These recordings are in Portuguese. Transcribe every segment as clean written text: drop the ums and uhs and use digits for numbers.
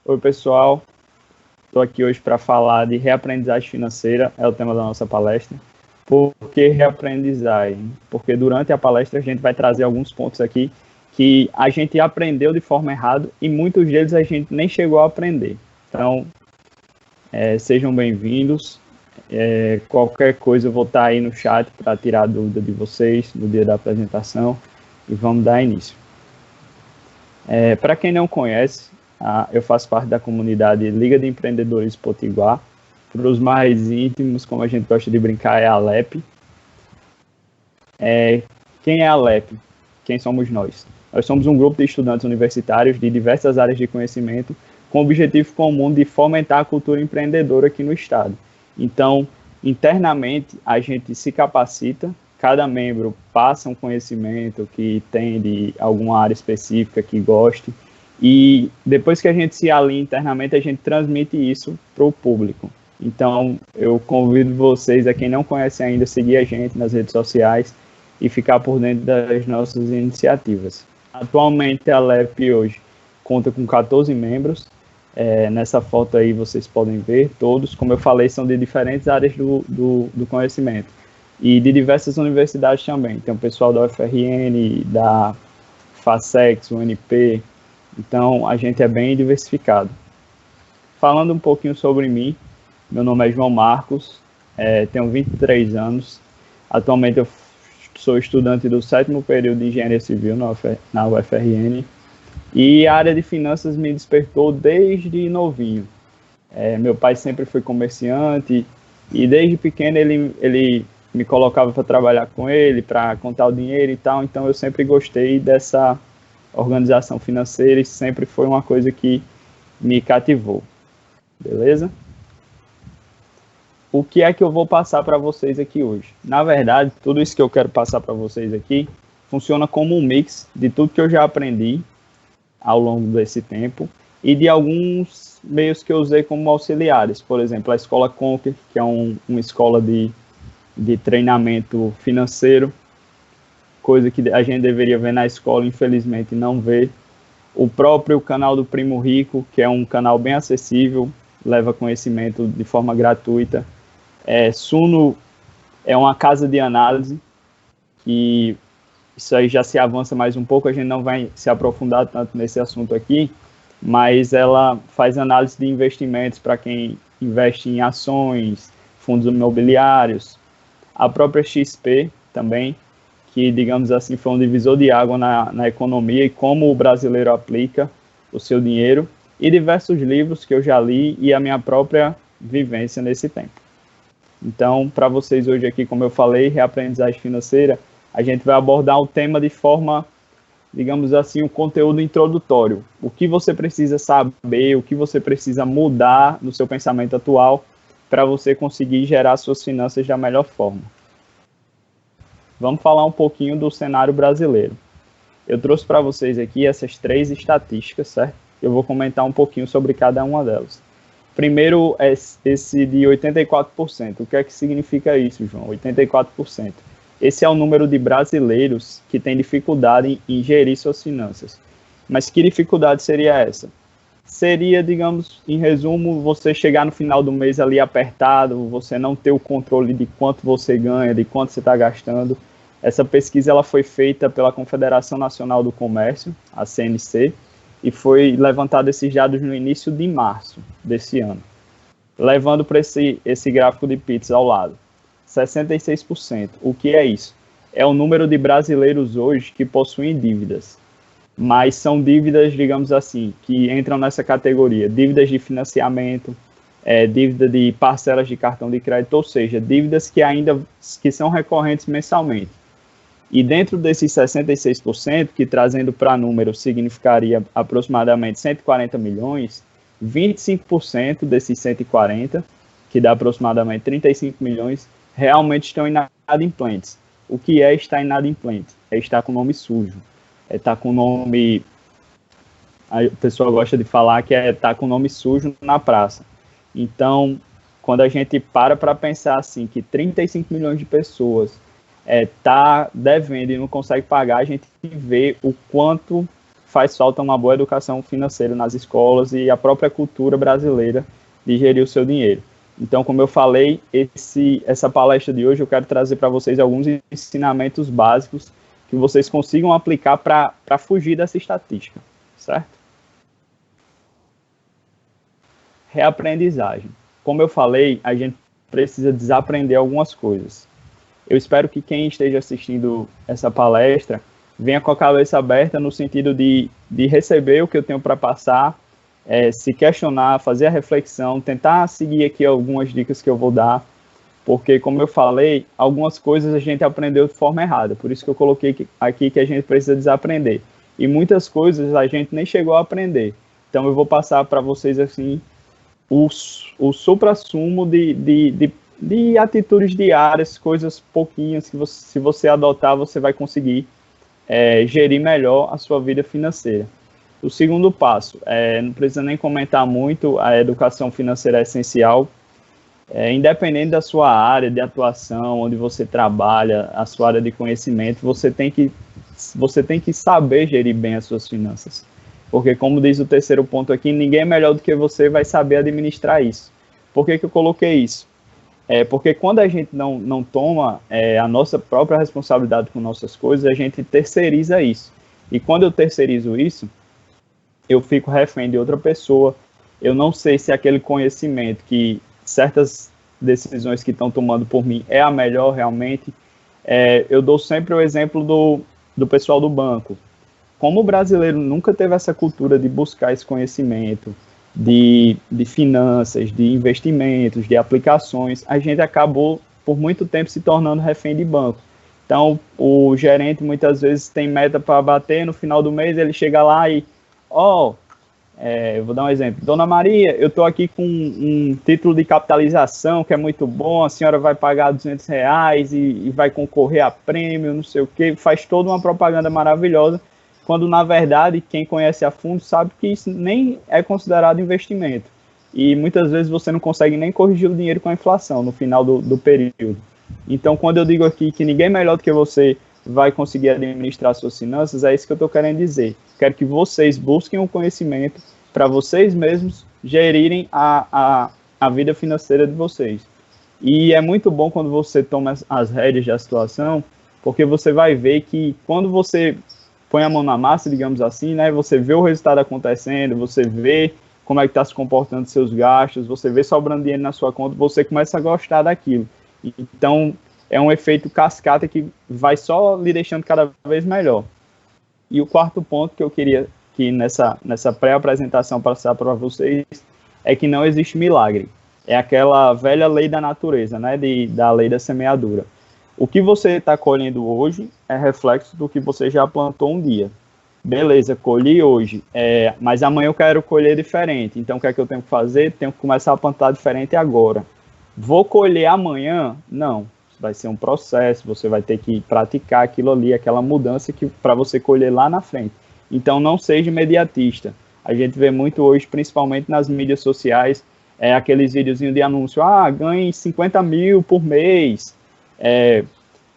Oi, pessoal. Estou aqui hoje para falar de reaprendizagem financeira, é o tema da nossa palestra. Por que reaprendizagem? Porque durante a palestra a gente vai trazer alguns pontos aqui que a gente aprendeu de forma errada e muitos deles a gente nem chegou a aprender. Então, sejam bem-vindos. Qualquer coisa eu vou estar aí no chat para tirar a dúvida de vocês no dia da apresentação e vamos dar início. Para quem não conhece, eu faço parte da comunidade Liga de Empreendedores Potiguar. Para os mais íntimos, como a gente gosta de brincar, é a LEP. Quem é a LEP? Quem somos nós? Nós somos um grupo de estudantes universitários de diversas áreas de conhecimento com o objetivo comum de fomentar a cultura empreendedora aqui no estado. Então, internamente, a gente se capacita, cada membro passa um conhecimento que tem de alguma área específica que goste, e depois que a gente se alinha internamente, a gente transmite isso para o público. Então, eu convido vocês, a quem não conhece ainda, a seguir a gente nas redes sociais e ficar por dentro das nossas iniciativas. Atualmente, a LEP hoje conta com 14 membros. Nessa foto aí vocês podem ver, todos, como eu falei, são de diferentes áreas do conhecimento e de diversas universidades também. Tem o pessoal da UFRN, da FASEX, UNP. Então, a gente é bem diversificado. Falando um pouquinho sobre mim, meu nome é João Marcos, tenho 23 anos. Atualmente, eu sou estudante do 7º período de Engenharia Civil na UFRN. E a área de finanças me despertou desde novinho. Meu pai sempre foi comerciante e desde pequeno ele me colocava para trabalhar com ele, para contar o dinheiro e tal. Então, eu sempre gostei dessa organização financeira e sempre foi uma coisa que me cativou, beleza? O que é que eu vou passar para vocês aqui hoje? Na verdade, tudo isso que eu quero passar para vocês aqui funciona como um mix de tudo que eu já aprendi ao longo desse tempo e de alguns meios que eu usei como auxiliares. Por exemplo, a Escola Conquer, que é uma escola de treinamento financeiro, coisa que a gente deveria ver na escola, infelizmente não vê. O próprio canal do Primo Rico, que é um canal bem acessível, leva conhecimento de forma gratuita. Suno é uma casa de análise, que isso aí já se avança mais um pouco, a gente não vai se aprofundar tanto nesse assunto aqui, mas ela faz análise de investimentos para quem investe em ações, fundos imobiliários. A própria XP também, que, digamos assim, foi um divisor de água na economia e como o brasileiro aplica o seu dinheiro, e diversos livros que eu já li e a minha própria vivência nesse tempo. Então, para vocês hoje aqui, como eu falei, reaprendizagem financeira, a gente vai abordar o tema de forma, digamos assim, um conteúdo introdutório. O que você precisa saber, o que você precisa mudar no seu pensamento atual para você conseguir gerar suas finanças da melhor forma. Vamos falar um pouquinho do cenário brasileiro. Eu trouxe para vocês aqui essas 3 estatísticas, certo? Eu vou comentar um pouquinho sobre cada uma delas. Primeiro, esse de 84%. O que é que significa isso, João? 84%. Esse é o número de brasileiros que têm dificuldade em gerir suas finanças. Mas que dificuldade seria essa? Seria, digamos, em resumo, você chegar no final do mês ali apertado, você não ter o controle de quanto você ganha, de quanto você está gastando. Essa pesquisa ela foi feita pela Confederação Nacional do Comércio, a CNC, e foi levantado esses dados no início de março desse ano. Levando para esse gráfico de PIX ao lado. 66%. O que é isso? É o número de brasileiros hoje que possuem dívidas. Mas são dívidas, digamos assim, que entram nessa categoria. Dívidas de financiamento, dívida de parcelas de cartão de crédito, ou seja, dívidas que são recorrentes mensalmente. E dentro desses 66%, que trazendo para número significaria aproximadamente 140 milhões, 25% desses 140, que dá aproximadamente 35 milhões, realmente estão inadimplentes. O que é estar inadimplente? É estar com o nome sujo. É estar com o nome... A pessoa gosta de falar que é estar com o nome sujo na praça. Então, quando a gente para pensar assim, que 35 milhões de pessoas tá devendo e não consegue pagar, a gente vê o quanto faz falta uma boa educação financeira nas escolas e a própria cultura brasileira de gerir o seu dinheiro. Então, como eu falei, essa palestra de hoje eu quero trazer para vocês alguns ensinamentos básicos que vocês consigam aplicar para fugir dessa estatística, certo? Reaprendizagem. Como eu falei, a gente precisa desaprender algumas coisas. Eu espero que quem esteja assistindo essa palestra venha com a cabeça aberta no sentido de receber o que eu tenho para passar, se questionar, fazer a reflexão, tentar seguir aqui algumas dicas que eu vou dar, porque, como eu falei, algumas coisas a gente aprendeu de forma errada, por isso que eu coloquei aqui que a gente precisa desaprender. E muitas coisas a gente nem chegou a aprender. Então, eu vou passar para vocês, assim, o suprassumo de atitudes diárias, coisas pouquinhas que se você adotar, você vai conseguir gerir melhor a sua vida financeira. O segundo passo, não precisa nem comentar muito, a educação financeira é essencial, independente da sua área de atuação, onde você trabalha, a sua área de conhecimento, você tem que saber gerir bem as suas finanças. Porque, como diz o terceiro ponto aqui, ninguém é melhor do que você vai saber administrar isso. Por que eu coloquei isso? Porque quando a gente não toma a nossa própria responsabilidade com nossas coisas, a gente terceiriza isso. E quando eu terceirizo isso, eu fico refém de outra pessoa. Eu não sei se aquele conhecimento que certas decisões que estão tomando por mim é a melhor realmente. Eu dou sempre o exemplo do pessoal do banco. Como o brasileiro nunca teve essa cultura de buscar esse conhecimento, de finanças, de investimentos, de aplicações, a gente acabou por muito tempo se tornando refém de banco. Então, o gerente muitas vezes tem meta para bater, no final do mês ele chega lá e, eu vou dar um exemplo, Dona Maria, eu estou aqui com um título de capitalização que é muito bom, a senhora vai pagar R$200 e vai concorrer a prêmio, não sei o quê, faz toda uma propaganda maravilhosa, quando, na verdade, quem conhece a fundo sabe que isso nem é considerado investimento. E muitas vezes você não consegue nem corrigir o dinheiro com a inflação no final do período. Então, quando eu digo aqui que ninguém melhor do que você vai conseguir administrar suas finanças, é isso que eu estou querendo dizer. Quero que vocês busquem o conhecimento para vocês mesmos gerirem a vida financeira de vocês. E é muito bom quando você toma as rédeas da situação, porque você vai ver que quando você põe a mão na massa, digamos assim, né? Você vê o resultado acontecendo, você vê como é que está se comportando seus gastos, você vê sobrando dinheiro na sua conta, você começa a gostar daquilo. Então, é um efeito cascata que vai só lhe deixando cada vez melhor. E o quarto ponto que eu queria que nessa pré-apresentação passar para vocês é que não existe milagre. É aquela velha lei da natureza, né? Da lei da semeadura. O que você está colhendo hoje é reflexo do que você já plantou um dia. Beleza, colhi hoje, mas amanhã eu quero colher diferente. Então, o que é que eu tenho que fazer? Tenho que começar a plantar diferente agora. Vou colher amanhã? Não. Vai ser um processo, você vai ter que praticar aquilo ali, aquela mudança para você colher lá na frente. Então, não seja imediatista. A gente vê muito hoje, principalmente nas mídias sociais, aqueles videozinhos de anúncio, ganhe 50 mil por mês,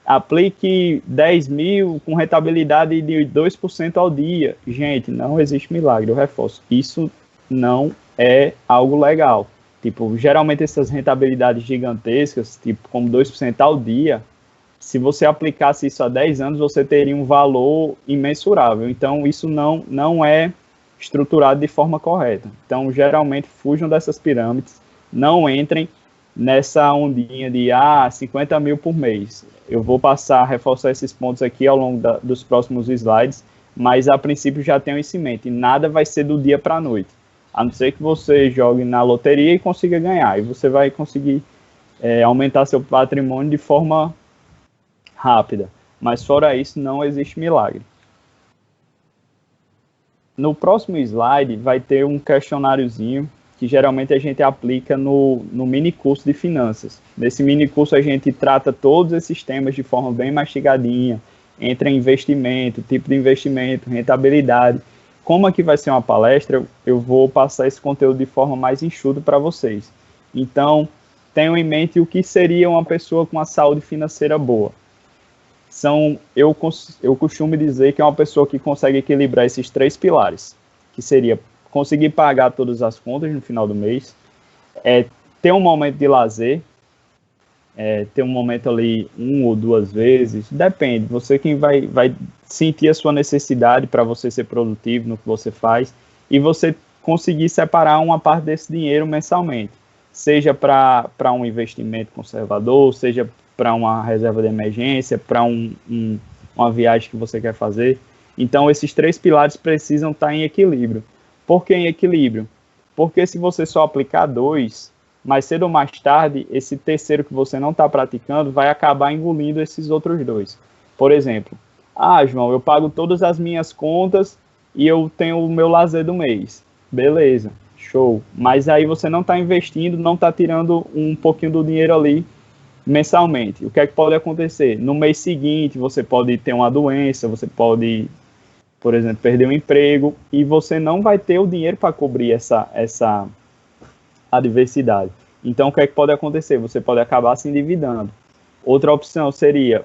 aplique 10 mil com rentabilidade de 2% ao dia. Gente, não existe milagre, eu reforço. Isso não é algo legal. Tipo, geralmente essas rentabilidades gigantescas, tipo como 2% ao dia, se você aplicasse isso há 10 anos, você teria um valor imensurável. Então, isso não é estruturado de forma correta. Então, geralmente, fujam dessas pirâmides, não entrem nessa ondinha de 50 mil por mês. Eu vou reforçar esses pontos aqui ao longo dos próximos slides, mas a princípio já tenham isso em mente, e nada vai ser do dia para a noite, a não ser que você jogue na loteria e consiga ganhar, e você vai conseguir aumentar seu patrimônio de forma rápida, mas fora isso não existe milagre. No próximo slide vai ter um questionáriozinho que geralmente a gente aplica no mini curso de finanças. Nesse mini curso a gente trata todos esses temas de forma bem mastigadinha, entre investimento, tipo de investimento, rentabilidade. Como aqui vai ser uma palestra, eu vou passar esse conteúdo de forma mais enxuta para vocês. Então, tenham em mente o que seria uma pessoa com uma saúde financeira boa. eu costumo dizer que é uma pessoa que consegue equilibrar esses 3 pilares, que seria conseguir pagar todas as contas no final do mês, ter um momento de lazer, ter um momento ali 1 ou 2 vezes, depende, você quem vai sentir a sua necessidade para você ser produtivo no que você faz, e você conseguir separar uma parte desse dinheiro mensalmente, seja para um investimento conservador, seja para uma reserva de emergência, para uma viagem que você quer fazer. Então, esses 3 pilares precisam estar em equilíbrio. Por que em equilíbrio? Porque se você só aplicar 2, mais cedo ou mais tarde, esse terceiro que você não está praticando vai acabar engolindo esses outros 2. Por exemplo, João, eu pago todas as minhas contas e eu tenho o meu lazer do mês. Beleza, show. Mas aí você não está investindo, não está tirando um pouquinho do dinheiro ali mensalmente. O que é que pode acontecer? No mês seguinte, você pode ter uma doença, você pode, por exemplo, perder um emprego e você não vai ter o dinheiro para cobrir essa adversidade. Então, o que é que pode acontecer? Você pode acabar se endividando. Outra opção seria,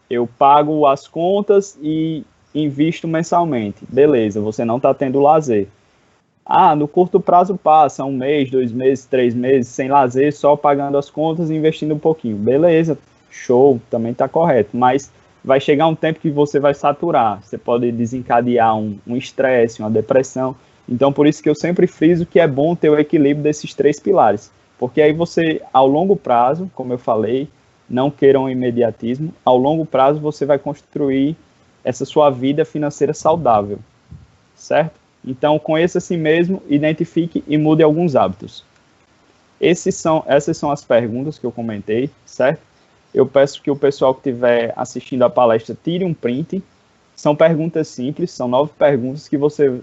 eu pago as contas e invisto mensalmente. Beleza, você não está tendo lazer. No curto prazo passa 1 mês, 2 meses, 3 meses, sem lazer, só pagando as contas e investindo um pouquinho. Beleza, show, também está correto. Mas vai chegar um tempo que você vai saturar. Você pode desencadear um estresse, uma depressão. Então, por isso que eu sempre friso que é bom ter o equilíbrio desses 3 pilares. Porque aí você, ao longo prazo, como eu falei, não queiram um imediatismo, ao longo prazo você vai construir essa sua vida financeira saudável, certo? Então, conheça a si mesmo, identifique e mude alguns hábitos. Essas são as perguntas que eu comentei, certo? Eu peço que o pessoal que estiver assistindo a palestra tire um print. São perguntas simples, são 9 perguntas que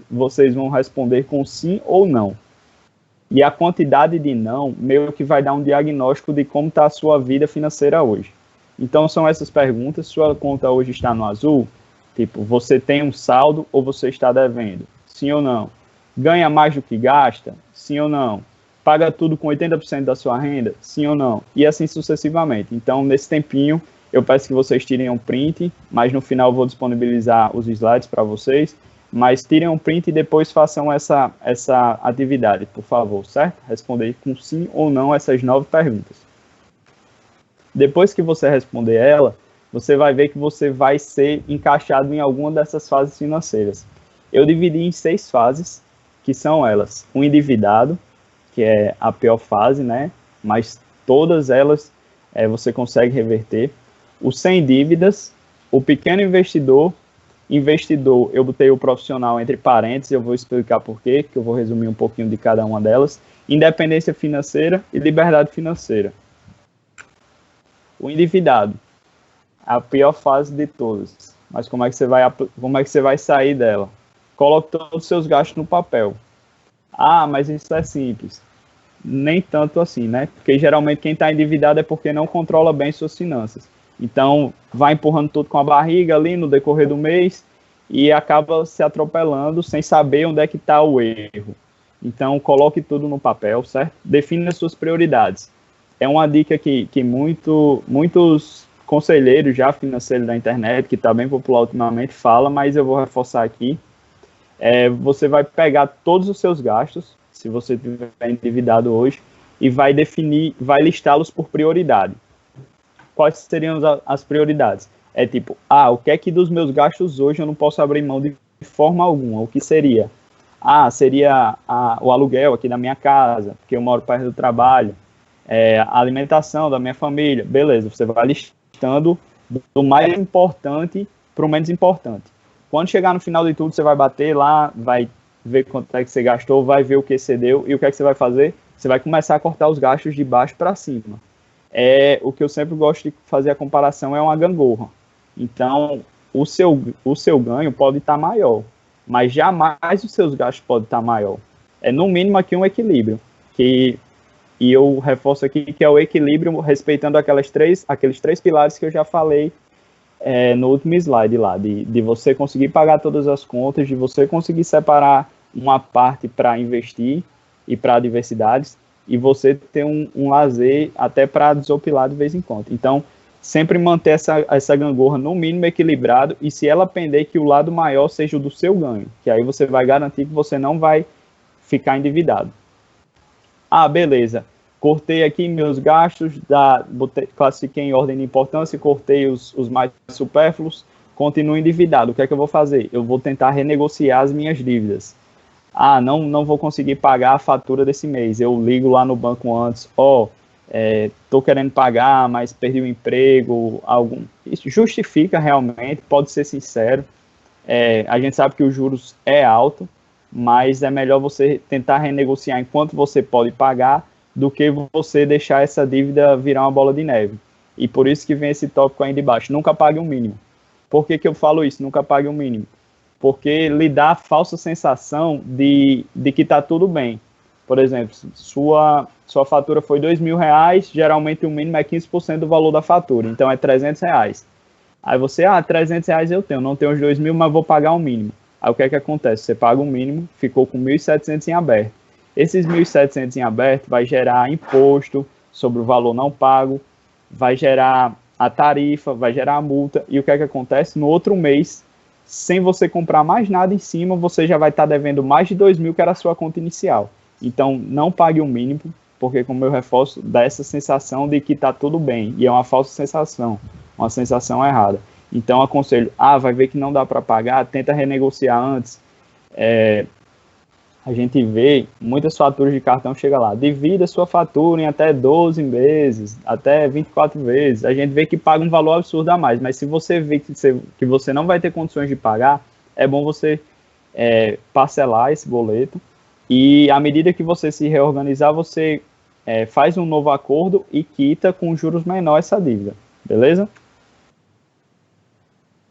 vocês vão responder com sim ou não. E a quantidade de não meio que vai dar um diagnóstico de como está a sua vida financeira hoje. Então, são essas perguntas. Sua conta hoje está no azul? Tipo, você tem um saldo ou você está devendo? Sim ou não? Ganha mais do que gasta? Sim ou não? Paga tudo com 80% da sua renda? Sim ou não? E assim sucessivamente. Então, nesse tempinho, eu peço que vocês tirem um print, mas no final eu vou disponibilizar os slides para vocês. Mas tirem um print e depois façam essa atividade, por favor, certo? Responder com sim ou não essas 9 perguntas. Depois que você responder ela, você vai ver que você vai ser encaixado em alguma dessas fases financeiras. Eu dividi em 6 fases, que são elas: o endividado, que é a pior fase, né? Mas todas elas você consegue reverter. O sem dívidas, o pequeno investidor, eu botei o profissional entre parênteses, eu vou explicar por quê, que eu vou resumir um pouquinho de cada uma delas. Independência financeira e liberdade financeira. O endividado, a pior fase de todas. Mas como é que você vai sair dela? Coloque todos os seus gastos no papel. Mas isso é simples. Nem tanto assim, né? Porque geralmente quem está endividado é porque não controla bem suas finanças. Então, vai empurrando tudo com a barriga ali no decorrer do mês e acaba se atropelando sem saber onde é que está o erro. Então, coloque tudo no papel, certo? Define as suas prioridades. É uma dica que muitos conselheiros já financeiros da internet, que está bem popular ultimamente, fala, mas eu vou reforçar aqui. Você vai pegar todos os seus gastos, se você estiver endividado hoje, e vai listá-los por prioridade. Quais seriam as prioridades? O que é que dos meus gastos hoje eu não posso abrir mão de forma alguma? O que seria? Seria o aluguel aqui da minha casa, porque eu moro perto do trabalho, a alimentação da minha família. Beleza, você vai listando do mais importante para o menos importante. Quando chegar no final de tudo, você vai bater lá, vai ver quanto é que você gastou, vai ver o que você deu, e o que é que você vai fazer? Você vai começar a cortar os gastos de baixo para cima. O que eu sempre gosto de fazer a comparação é uma gangorra. Então, o seu ganho pode estar maior, mas jamais os seus gastos podem estar maior. No mínimo aqui um equilíbrio, e eu reforço aqui que é o equilíbrio respeitando aqueles três pilares que eu já falei no último slide lá, de você conseguir pagar todas as contas, de você conseguir separar uma parte para investir e para adversidades, e você ter um lazer até para desopilar de vez em quando. Então, sempre manter essa gangorra no mínimo equilibrado, e se ela pender, que o lado maior seja o do seu ganho, que aí você vai garantir que você não vai ficar endividado. Ah, beleza, cortei aqui meus gastos, classifiquei em ordem de importância, cortei os mais supérfluos, continuo endividado. O que é que eu vou fazer? Eu vou tentar renegociar as minhas dívidas. Ah, não vou conseguir pagar a fatura desse mês. Eu ligo lá no banco antes, estou querendo pagar, mas perdi o emprego, isso justifica realmente, pode ser sincero. A gente sabe que os juros é alto, mas é melhor você tentar renegociar enquanto você pode pagar, do que você deixar essa dívida virar uma bola de neve. E por isso que vem esse tópico aí de baixo, nunca pague o mínimo. Por que eu falo isso, nunca pague o mínimo? Porque lhe dá a falsa sensação de que está tudo bem. Por exemplo, sua fatura foi R$2.000, geralmente o mínimo é 15% do valor da fatura, então é R$300. Aí você, R$300 eu tenho, não tenho os 2.000, mas vou pagar o mínimo. Aí o que é que acontece? Você paga o mínimo, ficou com 1.700 em aberto. Esses 1.700 em aberto vai gerar imposto sobre o valor não pago, vai gerar a tarifa, vai gerar a multa, e o que é que acontece? No outro mês, sem você comprar mais nada em cima, você já vai estar devendo mais de 2.000, que era a sua conta inicial. Então, não pague o mínimo, porque, como eu reforço, dá essa sensação de que está tudo bem, e é uma falsa sensação, uma sensação errada. Então, aconselho, vai ver que não dá para pagar, tenta renegociar antes. A gente vê muitas faturas de cartão, chega lá, divida a sua fatura em até 12 vezes, até 24 vezes. A gente vê que paga um valor absurdo a mais, mas se você vê que você não vai ter condições de pagar, é bom você parcelar esse boleto, e à medida que você se reorganizar, você faz um novo acordo e quita com juros menores essa dívida, beleza?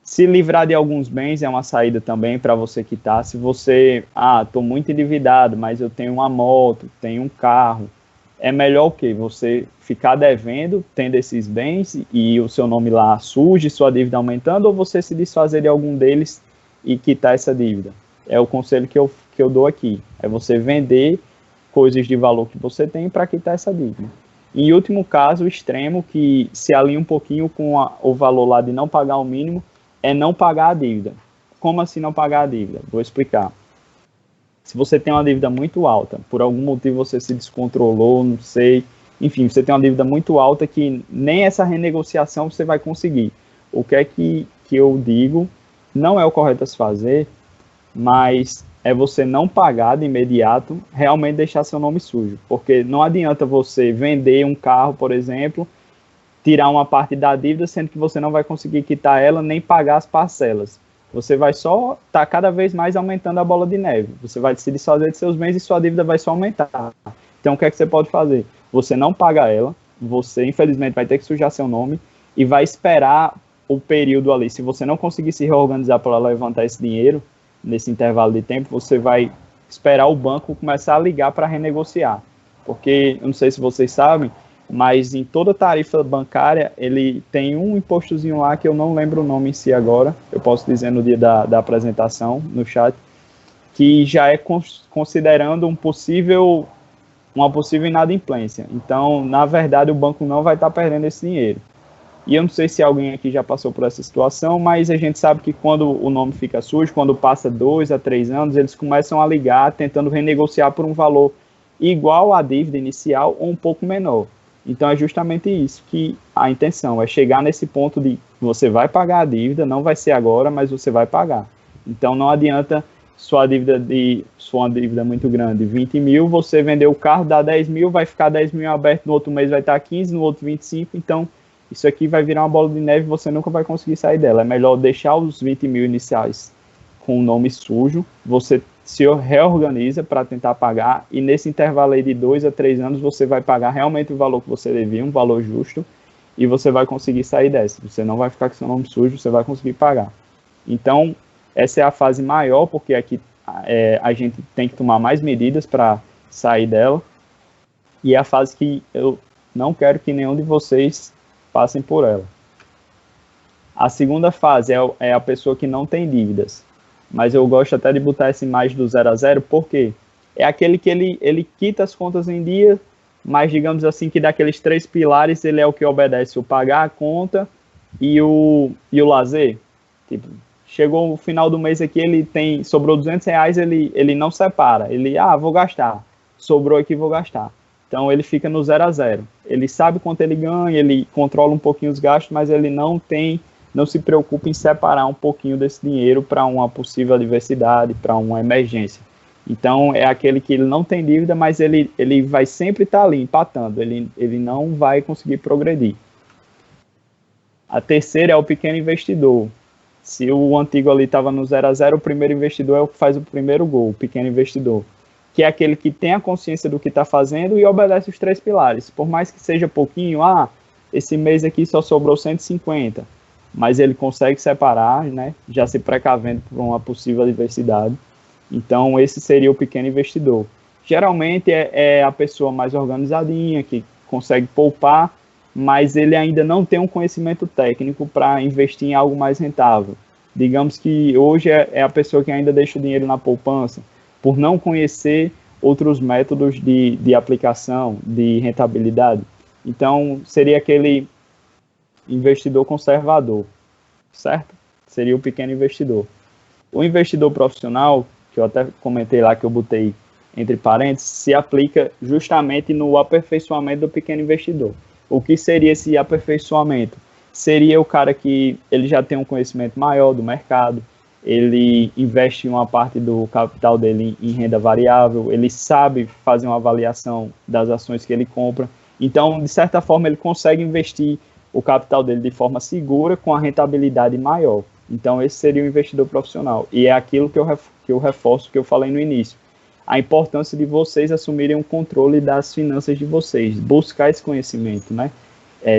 Se livrar de alguns bens é uma saída também para você quitar. Se você, estou muito endividado, mas eu tenho uma moto, tenho um carro, é melhor o quê? Você ficar devendo, tendo esses bens e o seu nome lá surge, sua dívida aumentando, ou você se desfazer de algum deles e quitar essa dívida? É o conselho que eu dou aqui. É você vender coisas de valor que você tem para quitar essa dívida. Em último caso, o extremo, que se alinha um pouquinho com o valor lá de não pagar o mínimo, é não pagar a dívida. Como assim não pagar a dívida? Vou explicar. Se você tem uma dívida muito alta, por algum motivo você se descontrolou, não sei, enfim, você tem uma dívida muito alta que nem essa renegociação você vai conseguir. O que é que eu digo, não é o correto a se fazer, mas é você não pagar de imediato, realmente deixar seu nome sujo. Porque não adianta você vender um carro, por exemplo, tirar uma parte da dívida, sendo que você não vai conseguir quitar ela nem pagar as parcelas. Você vai só estar cada vez mais aumentando a bola de neve. Você vai se desfazer de seus bens e sua dívida vai só aumentar. Então, o que é que você pode fazer? Você não paga ela, você, infelizmente, vai ter que sujar seu nome e vai esperar o período ali. Se você não conseguir se reorganizar para levantar esse dinheiro, nesse intervalo de tempo, você vai esperar o banco começar a ligar para renegociar. Porque, eu não sei se vocês sabem, mas em toda tarifa bancária, ele tem um impostozinho lá, que eu não lembro o nome em si agora, eu posso dizer no dia da apresentação, no chat, que já é considerando uma possível inadimplência. Então, na verdade, o banco não vai estar perdendo esse dinheiro. E eu não sei se alguém aqui já passou por essa situação, mas a gente sabe que quando o nome fica sujo, quando passa 2 a 3 anos, eles começam a ligar, tentando renegociar por um valor igual à dívida inicial ou um pouco menor. Então, é justamente isso que a intenção é chegar nesse ponto de você vai pagar a dívida, não vai ser agora, mas você vai pagar. Então, não adianta sua dívida muito grande, 20 mil, você vender o carro, dá 10 mil, vai ficar 10 mil aberto, no outro mês vai estar 15, no outro 25, então isso aqui vai virar uma bola de neve e você nunca vai conseguir sair dela. É melhor deixar os 20 mil iniciais com o nome sujo, você se reorganiza para tentar pagar, e nesse intervalo aí de 2 a 3 anos você vai pagar realmente o valor que você devia, um valor justo, e você vai conseguir sair dessa. Você não vai ficar com seu nome sujo, você vai conseguir pagar. Então, essa é a fase maior, porque aqui a gente tem que tomar mais medidas para sair dela, e é a fase que eu não quero que nenhum de vocês passem por ela. A segunda fase é a pessoa que não tem dívidas, mas eu gosto até de botar essa imagem do 0 a 0, porque é aquele que ele quita as contas em dia, mas digamos assim que daqueles 3 pilares ele é o que obedece o pagar a conta e o lazer. Tipo, chegou o final do mês aqui, sobrou R$ 200, ele não separa, vou gastar, sobrou aqui, vou gastar. Então ele fica no 0 a 0. Ele sabe quanto ele ganha, ele controla um pouquinho os gastos, mas ele não se preocupa em separar um pouquinho desse dinheiro para uma possível adversidade, para uma emergência. Então é aquele que ele não tem dívida, mas ele vai sempre estar ali empatando, ele não vai conseguir progredir. A terceira é o pequeno investidor. Se o antigo ali estava no 0 a 0, o primeiro investidor é o que faz o primeiro gol, o pequeno investidor, que é aquele que tem a consciência do que está fazendo e obedece os 3 pilares. Por mais que seja pouquinho, esse mês aqui só sobrou 150, mas ele consegue separar, né, já se precavendo por uma possível adversidade. Então, esse seria o pequeno investidor. Geralmente é a pessoa mais organizadinha, que consegue poupar, mas ele ainda não tem um conhecimento técnico para investir em algo mais rentável. Digamos que hoje é a pessoa que ainda deixa o dinheiro na poupança, por não conhecer outros métodos de aplicação, de rentabilidade. Então, seria aquele investidor conservador, certo? Seria o pequeno investidor. O investidor profissional, que eu até comentei lá, que eu botei entre parênteses, se aplica justamente no aperfeiçoamento do pequeno investidor. O que seria esse aperfeiçoamento? Seria o cara que ele já tem um conhecimento maior do mercado, ele investe uma parte do capital dele em renda variável, ele sabe fazer uma avaliação das ações que ele compra. Então, de certa forma, ele consegue investir o capital dele de forma segura, com a rentabilidade maior. Então, esse seria o investidor profissional. E é aquilo que eu reforço, que eu falei no início. A importância de vocês assumirem o controle das finanças de vocês, buscar esse conhecimento, né?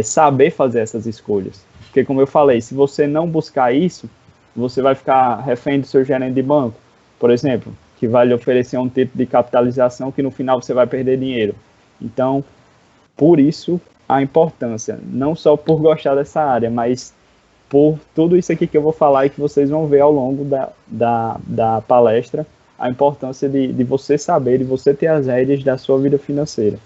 Saber fazer essas escolhas. Porque, como eu falei, se você não buscar isso, você vai ficar refém do seu gerente de banco, por exemplo, que vai lhe oferecer um tipo de capitalização que no final você vai perder dinheiro. Então, por isso, a importância, não só por gostar dessa área, mas por tudo isso aqui que eu vou falar e que vocês vão ver ao longo da palestra, a importância de você saber, de você ter as rédeas da sua vida financeira.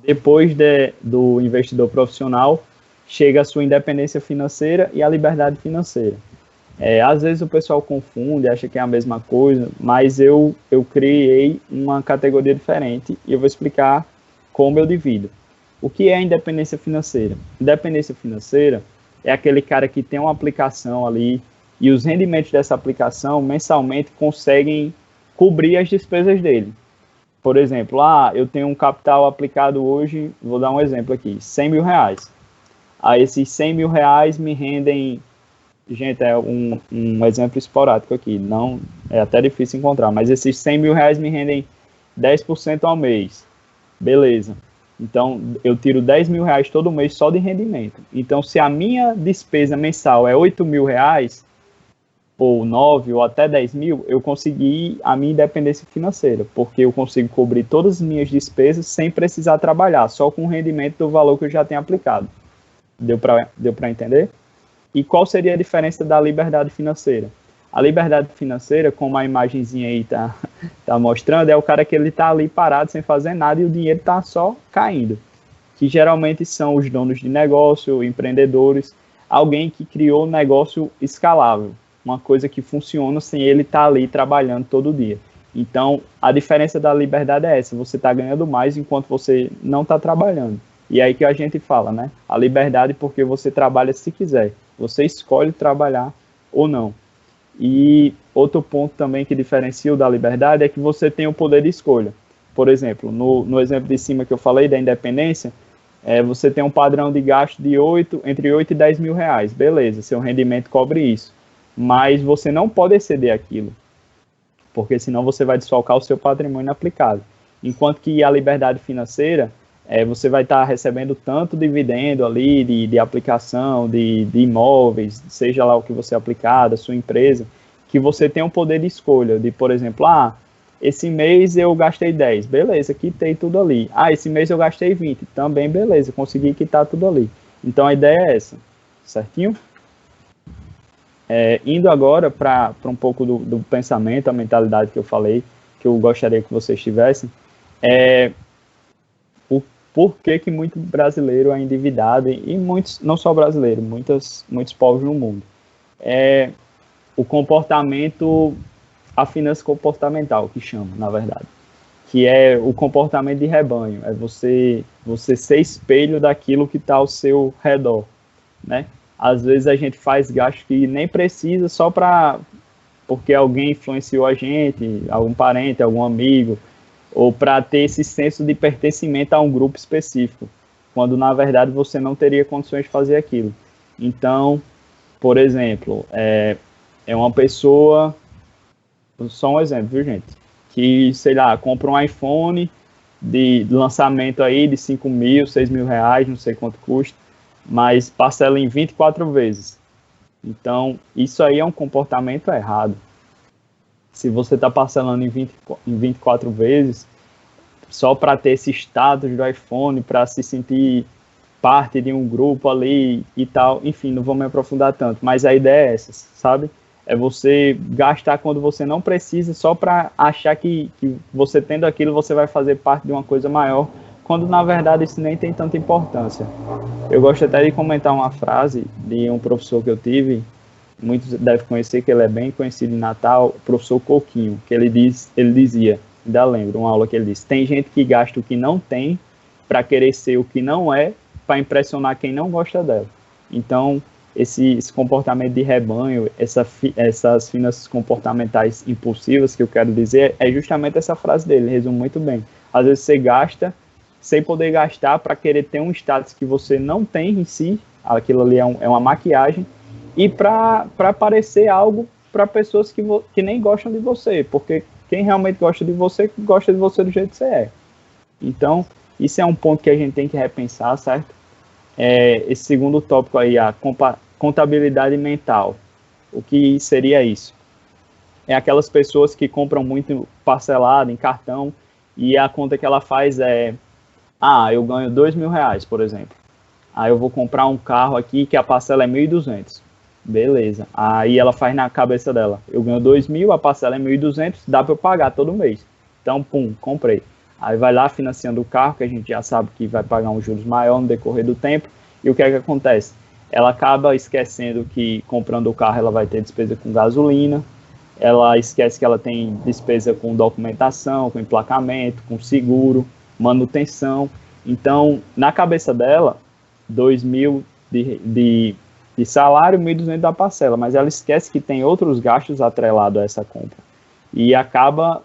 Depois do investidor profissional, chega a sua independência financeira e a liberdade financeira. Às vezes o pessoal confunde, acha que é a mesma coisa, mas eu criei uma categoria diferente e eu vou explicar como eu divido. O que é independência financeira? Independência financeira é aquele cara que tem uma aplicação ali e os rendimentos dessa aplicação mensalmente conseguem cobrir as despesas dele. Por exemplo, eu tenho um capital aplicado hoje, vou dar um exemplo aqui, R$100.000. Esses R$100.000 me rendem, gente, é um exemplo esporádico aqui, não é até difícil encontrar, mas esses R$100.000 me rendem 10% ao mês, beleza. Então, eu tiro R$10.000 todo mês só de rendimento. Então, se a minha despesa mensal é R$8.000, ou 9 ou até 10 mil, eu consegui a minha independência financeira, porque eu consigo cobrir todas as minhas despesas sem precisar trabalhar, só com o rendimento do valor que eu já tenho aplicado. Deu para entender? E qual seria a diferença da liberdade financeira? A liberdade financeira, como a imagenzinha aí tá mostrando, é o cara que ele tá ali parado sem fazer nada e o dinheiro tá só caindo. Que geralmente são os donos de negócio, empreendedores, alguém que criou um negócio escalável, uma coisa que funciona sem ele estar ali trabalhando todo dia. Então, a diferença da liberdade é essa, você está ganhando mais enquanto você não está trabalhando. E aí que a gente fala, né? A liberdade porque você trabalha se quiser, você escolhe trabalhar ou não. E outro ponto também que diferencia o da liberdade é que você tem o poder de escolha. Por exemplo, no exemplo de cima que eu falei da independência, você tem um padrão de gasto de entre 8 e 10 mil reais. Beleza, seu rendimento cobre isso. Mas você não pode exceder aquilo, porque senão você vai desfalcar o seu patrimônio aplicado. Enquanto que a liberdade financeira, você vai estar recebendo tanto dividendo ali de aplicação, de imóveis, seja lá o que você aplicar, da sua empresa, que você tem um poder de escolha, de, por exemplo, esse mês eu gastei 10, beleza, quitei tudo ali. Esse mês eu gastei 20, também beleza, consegui quitar tudo ali. Então a ideia é essa, certinho? Indo agora para um pouco do pensamento, a mentalidade que eu falei, que eu gostaria que vocês tivessem, o porquê que muito brasileiro é endividado, e muitos, não só brasileiro, muitos povos no mundo. O comportamento, a finança comportamental, que chama, na verdade, que é o comportamento de rebanho, é você ser espelho daquilo que está ao seu redor, né? Às vezes a gente faz gasto que nem precisa só porque alguém influenciou a gente, algum parente, algum amigo, ou para ter esse senso de pertencimento a um grupo específico, quando na verdade você não teria condições de fazer aquilo. Então, por exemplo, é uma pessoa, só um exemplo, viu, gente, que, sei lá, compra um iPhone de lançamento aí de 5 mil, 6 mil reais, não sei quanto custa, mas parcela em 24 vezes. Então, isso aí é um comportamento errado. Se você está parcelando em 24 vezes, só para ter esse status do iPhone, para se sentir parte de um grupo ali e tal, enfim, não vou me aprofundar tanto, mas a ideia é essa, sabe? É você gastar quando você não precisa, só para achar que você tendo aquilo, você vai fazer parte de uma coisa maior, quando na verdade isso nem tem tanta importância. Eu gosto até de comentar uma frase de um professor que eu tive, muitos devem conhecer, que ele é bem conhecido em Natal, o professor Coquinho, que ele dizia, ainda lembro, uma aula que ele disse: tem gente que gasta o que não tem para querer ser o que não é, para impressionar quem não gosta dela. Então, esse comportamento de rebanho, essas finanças comportamentais impulsivas que eu quero dizer, é justamente essa frase dele, resume muito bem. Às vezes você gasta sem poder gastar para querer ter um status que você não tem em si, aquilo ali é uma maquiagem, e para parecer algo para pessoas que nem gostam de você, porque quem realmente gosta de você do jeito que você é. Então, isso é um ponto que a gente tem que repensar, certo? Esse segundo tópico aí, a contabilidade mental. O que seria isso? É aquelas pessoas que compram muito parcelado em cartão e a conta que ela faz eu ganho 2 mil reais, por exemplo. Aí eu vou comprar um carro aqui que a parcela é 1.200. Beleza. Aí ela faz na cabeça dela: eu ganho 2 mil, a parcela é 1.200, dá para eu pagar todo mês. Então, pum, comprei. Aí vai lá financiando o carro, que a gente já sabe que vai pagar um juros maior no decorrer do tempo. E o que é que acontece? Ela acaba esquecendo que comprando o carro ela vai ter despesa com gasolina, ela esquece que ela tem despesa com documentação, com emplacamento, com seguro, manutenção. Então, na cabeça dela, 2 mil de salário, 1.200 da parcela, mas ela esquece que tem outros gastos atrelados a essa compra e acaba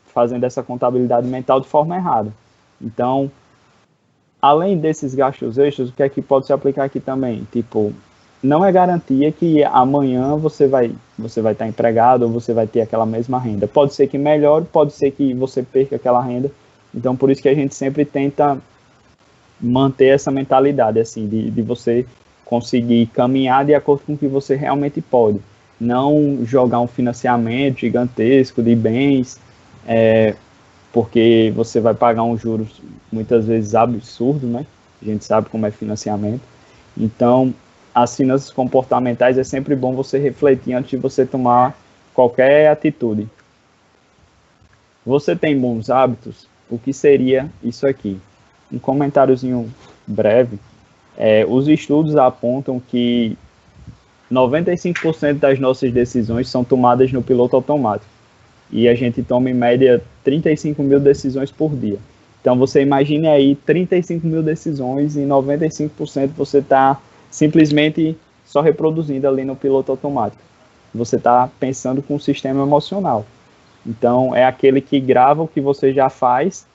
fazendo essa contabilidade mental de forma errada. Então, além desses gastos extras, o que é que pode se aplicar aqui também? Tipo, não é garantia que amanhã você vai estar empregado ou você vai ter aquela mesma renda. Pode ser que melhore, pode ser que você perca aquela renda. Então, por isso que a gente sempre tenta manter essa mentalidade, assim, de você conseguir caminhar de acordo com o que você realmente pode. Não jogar um financiamento gigantesco de bens, porque você vai pagar um juros muitas vezes absurdo, né? A gente sabe como é financiamento. Então, as finanças comportamentais é sempre bom você refletir antes de você tomar qualquer atitude. Você tem bons hábitos? O que seria isso aqui? Um comentáriozinho breve. Os estudos apontam que 95% das nossas decisões são tomadas no piloto automático. E a gente toma, em média, 35 mil decisões por dia. Então, você imagine aí 35 mil decisões e 95% você está simplesmente só reproduzindo ali no piloto automático. Você está pensando com o sistema emocional. Então, é aquele que grava o que você já faz.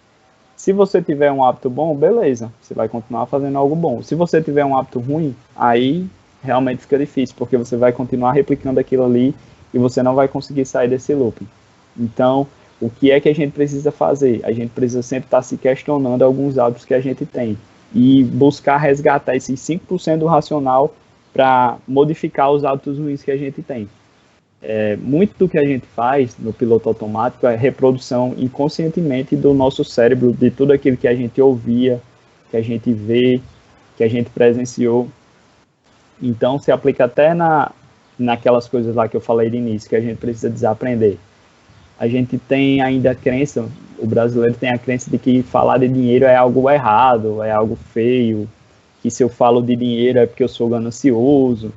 Se você tiver um hábito bom, beleza, você vai continuar fazendo algo bom. Se você tiver um hábito ruim, aí realmente fica difícil, porque você vai continuar replicando aquilo ali e você não vai conseguir sair desse looping. Então, o que é que a gente precisa fazer? A gente precisa sempre estar se questionando alguns hábitos que a gente tem e buscar resgatar esses 5% do racional para modificar os hábitos ruins que a gente tem. Muito do que a gente faz no piloto automático é reprodução inconscientemente do nosso cérebro, de tudo aquilo que a gente ouvia, que a gente vê, que a gente presenciou. Então, se aplica até naquelas coisas lá que eu falei de início, que a gente precisa desaprender. a gente tem ainda a crença, o brasileiro tem a crença de que falar de dinheiro é algo errado, é algo feio, que se eu falo de dinheiro é porque eu sou ganancioso,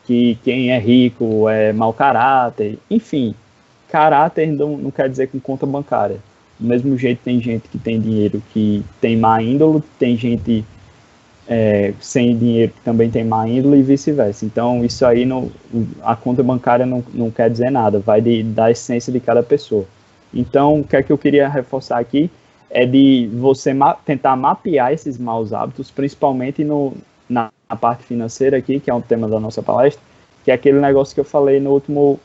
que quem é rico é mau caráter, enfim, caráter não quer dizer com conta bancária. Do mesmo jeito tem gente que tem dinheiro que tem má índole, tem gente sem dinheiro que também tem má índole e vice-versa. Então isso aí, a conta bancária não quer dizer nada, vai da essência de cada pessoa. Então o que é que eu queria reforçar aqui é de você tentar mapear esses maus hábitos, principalmente na parte financeira aqui, que é um tema da nossa palestra, que é aquele negócio que eu falei no último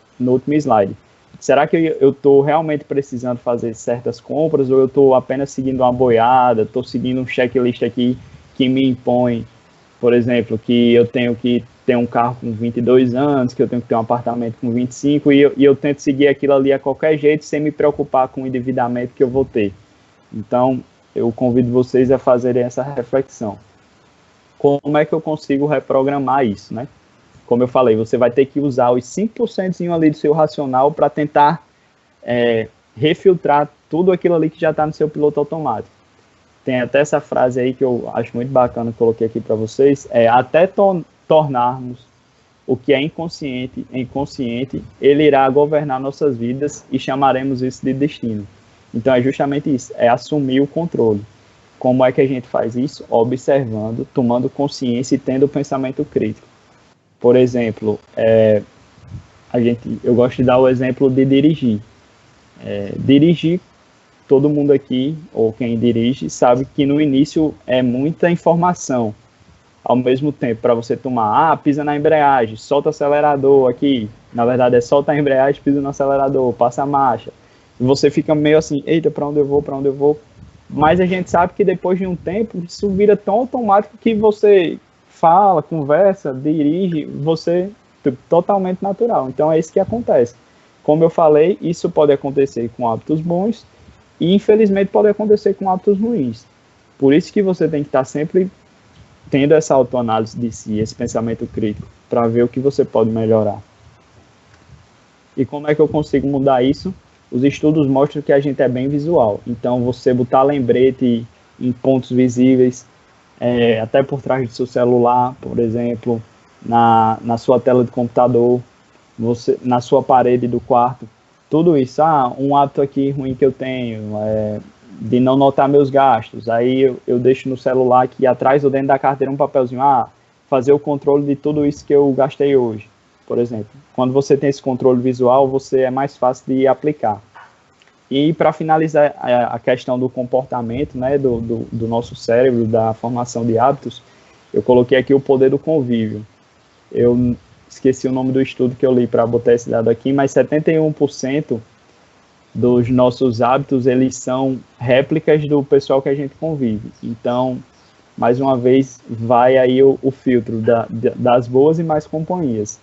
slide. Será que eu estou realmente precisando fazer certas compras ou eu estou apenas seguindo uma boiada, estou seguindo um checklist aqui que me impõe, por exemplo, que eu tenho que ter um carro com 22 anos, que eu tenho que ter um apartamento com 25 e eu tento seguir aquilo ali a qualquer jeito sem me preocupar com o endividamento que eu vou ter. Então, eu convido vocês a fazerem essa reflexão. Como é que eu consigo reprogramar isso, né? Como eu falei, você vai ter que usar os 5% ali do seu racional para tentar refiltrar tudo aquilo ali que já está no seu piloto automático. Tem até essa frase aí que eu acho muito bacana, que eu coloquei aqui para vocês, até tornarmos o que é inconsciente em consciente, ele irá governar nossas vidas e chamaremos isso de destino. Então é justamente isso, é assumir o controle. Como é que a gente faz isso? Observando, tomando consciência e tendo o pensamento crítico. Por exemplo, eu gosto de dar o exemplo de dirigir. Dirigir, todo mundo aqui, ou quem dirige, sabe que no início é muita informação ao mesmo tempo para você tomar. Pisa na embreagem, solta o acelerador aqui. Na verdade, solta a embreagem, pisa no acelerador, passa a marcha. E você fica meio assim, eita, para onde eu vou? Mas a gente sabe que depois de um tempo, isso vira tão automático que você fala, conversa, dirige, você totalmente natural. Então é isso que acontece. Como eu falei, isso pode acontecer com hábitos bons e infelizmente pode acontecer com hábitos ruins. Por isso que você tem que estar sempre tendo essa autoanálise de si, esse pensamento crítico, para ver o que você pode melhorar. E como é que eu consigo mudar isso? Os estudos mostram que a gente é bem visual. Então você botar lembrete em pontos visíveis, até por trás do seu celular, por exemplo, na sua tela de computador, na sua parede do quarto, tudo isso. Um hábito aqui ruim que eu tenho de não notar meus gastos, aí eu deixo no celular aqui atrás ou dentro da carteira um papelzinho, fazer o controle de tudo isso que eu gastei hoje, por exemplo. Quando você tem esse controle visual, você é mais fácil de aplicar. E para finalizar a questão do comportamento, né, do nosso cérebro, da formação de hábitos, eu coloquei aqui o poder do convívio. Eu esqueci o nome do estudo que eu li para botar esse dado aqui, mas 71% dos nossos hábitos, eles são réplicas do pessoal que a gente convive. Então, mais uma vez, vai aí o filtro das boas e más companhias.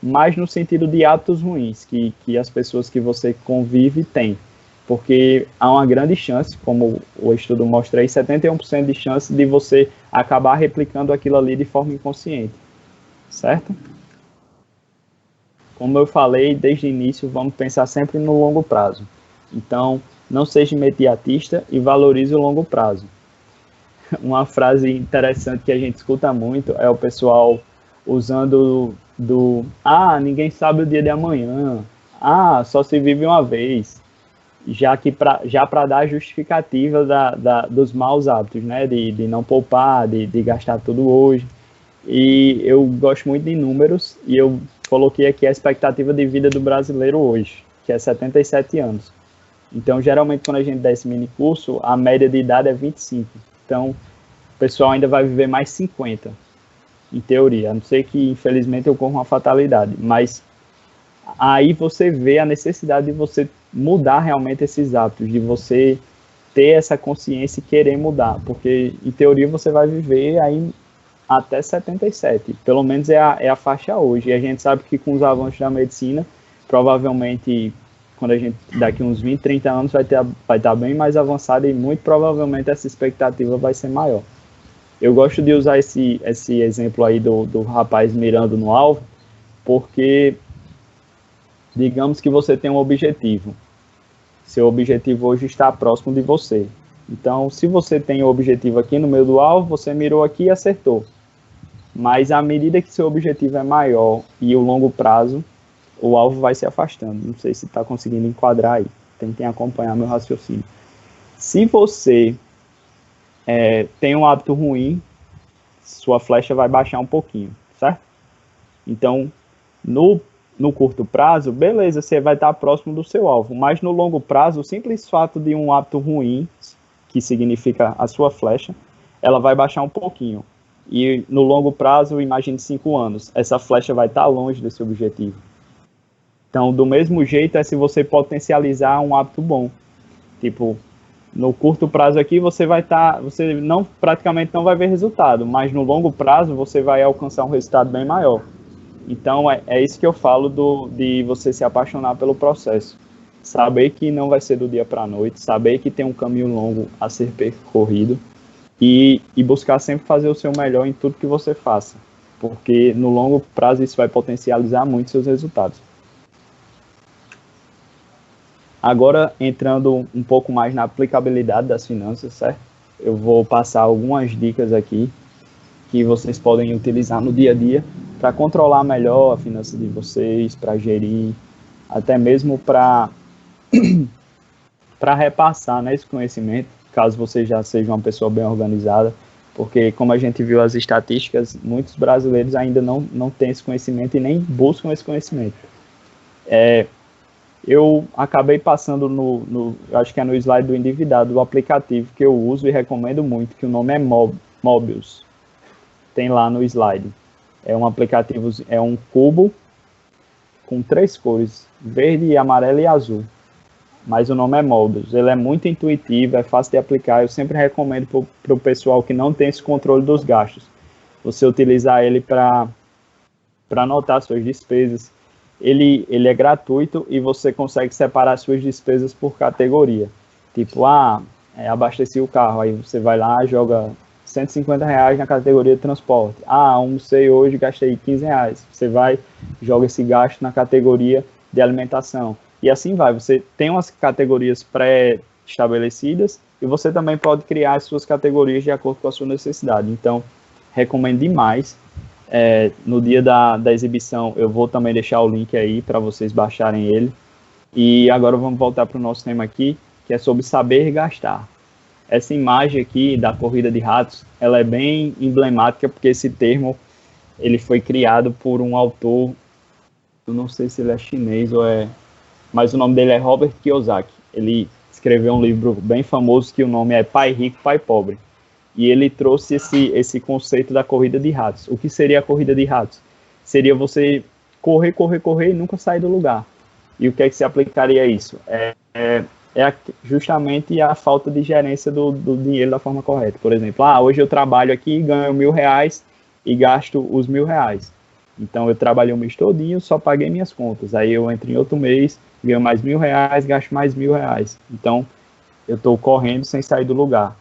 Mas no sentido de hábitos ruins, que as pessoas que você convive têm. Porque há uma grande chance, como o estudo mostra aí, 71% de chance de você acabar replicando aquilo ali de forma inconsciente. Certo? Como eu falei desde o início, vamos pensar sempre no longo prazo. Então, não seja imediatista e valorize o longo prazo. Uma frase interessante que a gente escuta muito é o pessoal usando ninguém sabe o dia de amanhã, só se vive uma vez, já para dar a justificativa dos maus hábitos, né? De não poupar, de gastar tudo hoje. E eu gosto muito de números e eu coloquei aqui a expectativa de vida do brasileiro hoje, que é 77 anos. Então, geralmente, quando a gente dá esse mini curso, a média de idade é 25. Então, o pessoal ainda vai viver mais 50, em teoria. A não ser que, infelizmente, ocorra uma fatalidade. Mas aí você vê a necessidade de você mudar realmente esses hábitos, de você ter essa consciência e querer mudar. Porque, em teoria, você vai viver aí até 77. Pelo menos é a faixa hoje. E a gente sabe que com os avanços da medicina, provavelmente, quando a gente daqui uns 20, 30 anos vai estar bem mais avançado e muito provavelmente essa expectativa vai ser maior. Eu gosto de usar esse exemplo aí do rapaz mirando no alvo, porque digamos que você tem um objetivo. Seu objetivo hoje está próximo de você. Então, se você tem o objetivo aqui no meio do alvo, você mirou aqui e acertou. Mas à medida que seu objetivo é maior e o longo prazo, o alvo vai se afastando. Não sei se está conseguindo enquadrar aí. Tentem acompanhar meu raciocínio. Se você tem um hábito ruim, sua flecha vai baixar um pouquinho, certo? Então, no curto prazo, beleza, você vai estar próximo do seu alvo. Mas no longo prazo, o simples fato de um hábito ruim, que significa a sua flecha, ela vai baixar um pouquinho. E no longo prazo, imagine 5 anos, essa flecha vai estar longe desse objetivo. Então, do mesmo jeito, é se você potencializar um hábito bom. Tipo, no curto prazo aqui, você praticamente não vai ver resultado, mas no longo prazo, você vai alcançar um resultado bem maior. Então, é isso que eu falo de você se apaixonar pelo processo. Saber que não vai ser do dia para a noite, saber que tem um caminho longo a ser percorrido e buscar sempre fazer o seu melhor em tudo que você faça, porque no longo prazo isso vai potencializar muito seus resultados. Agora, entrando um pouco mais na aplicabilidade das finanças, certo? Eu vou passar algumas dicas aqui que vocês podem utilizar no dia a dia para controlar melhor a finança de vocês, para gerir, até mesmo para repassar, né, esse conhecimento, caso você já seja uma pessoa bem organizada, porque como a gente viu as estatísticas, muitos brasileiros ainda não têm esse conhecimento e nem buscam esse conhecimento. Eu acabei passando acho que é no slide do endividado, do aplicativo que eu uso e recomendo muito, que o nome é Mobius. Tem lá no slide. É um aplicativo, é um cubo com 3 cores, verde, amarelo e azul. Mas o nome é Mobius. Ele é muito intuitivo, é fácil de aplicar. Eu sempre recomendo para o pessoal que não tem esse controle dos gastos, você utilizar ele para anotar suas despesas. Ele é gratuito e você consegue separar suas despesas por categoria. Tipo, abasteci o carro, aí você vai lá, joga R$150 na categoria de transporte. Almocei hoje, gastei R$15. Você vai, joga esse gasto na categoria de alimentação. E assim vai, você tem umas categorias pré-estabelecidas e você também pode criar as suas categorias de acordo com a sua necessidade. Então, recomendo demais. No dia da exibição, eu vou também deixar o link aí para vocês baixarem ele. E agora vamos voltar para o nosso tema aqui, que é sobre saber gastar. Essa imagem aqui da corrida de ratos, ela é bem emblemática, porque esse termo ele foi criado por um autor, eu não sei se ele é chinês mas o nome dele é Robert Kiyosaki. Ele escreveu um livro bem famoso que o nome é Pai Rico, Pai Pobre. E ele trouxe esse conceito da corrida de ratos. O que seria a corrida de ratos? Seria você correr e nunca sair do lugar. E o que é que se aplicaria a isso? Justamente a falta de gerência do dinheiro da forma correta. Por exemplo, hoje eu trabalho aqui, ganho R$1.000 e gasto os R$1.000. Então eu trabalhei o mês todinho, só paguei minhas contas. Aí eu entro em outro mês, ganho mais R$1.000, gasto mais R$1.000. Então eu estou correndo sem sair do lugar.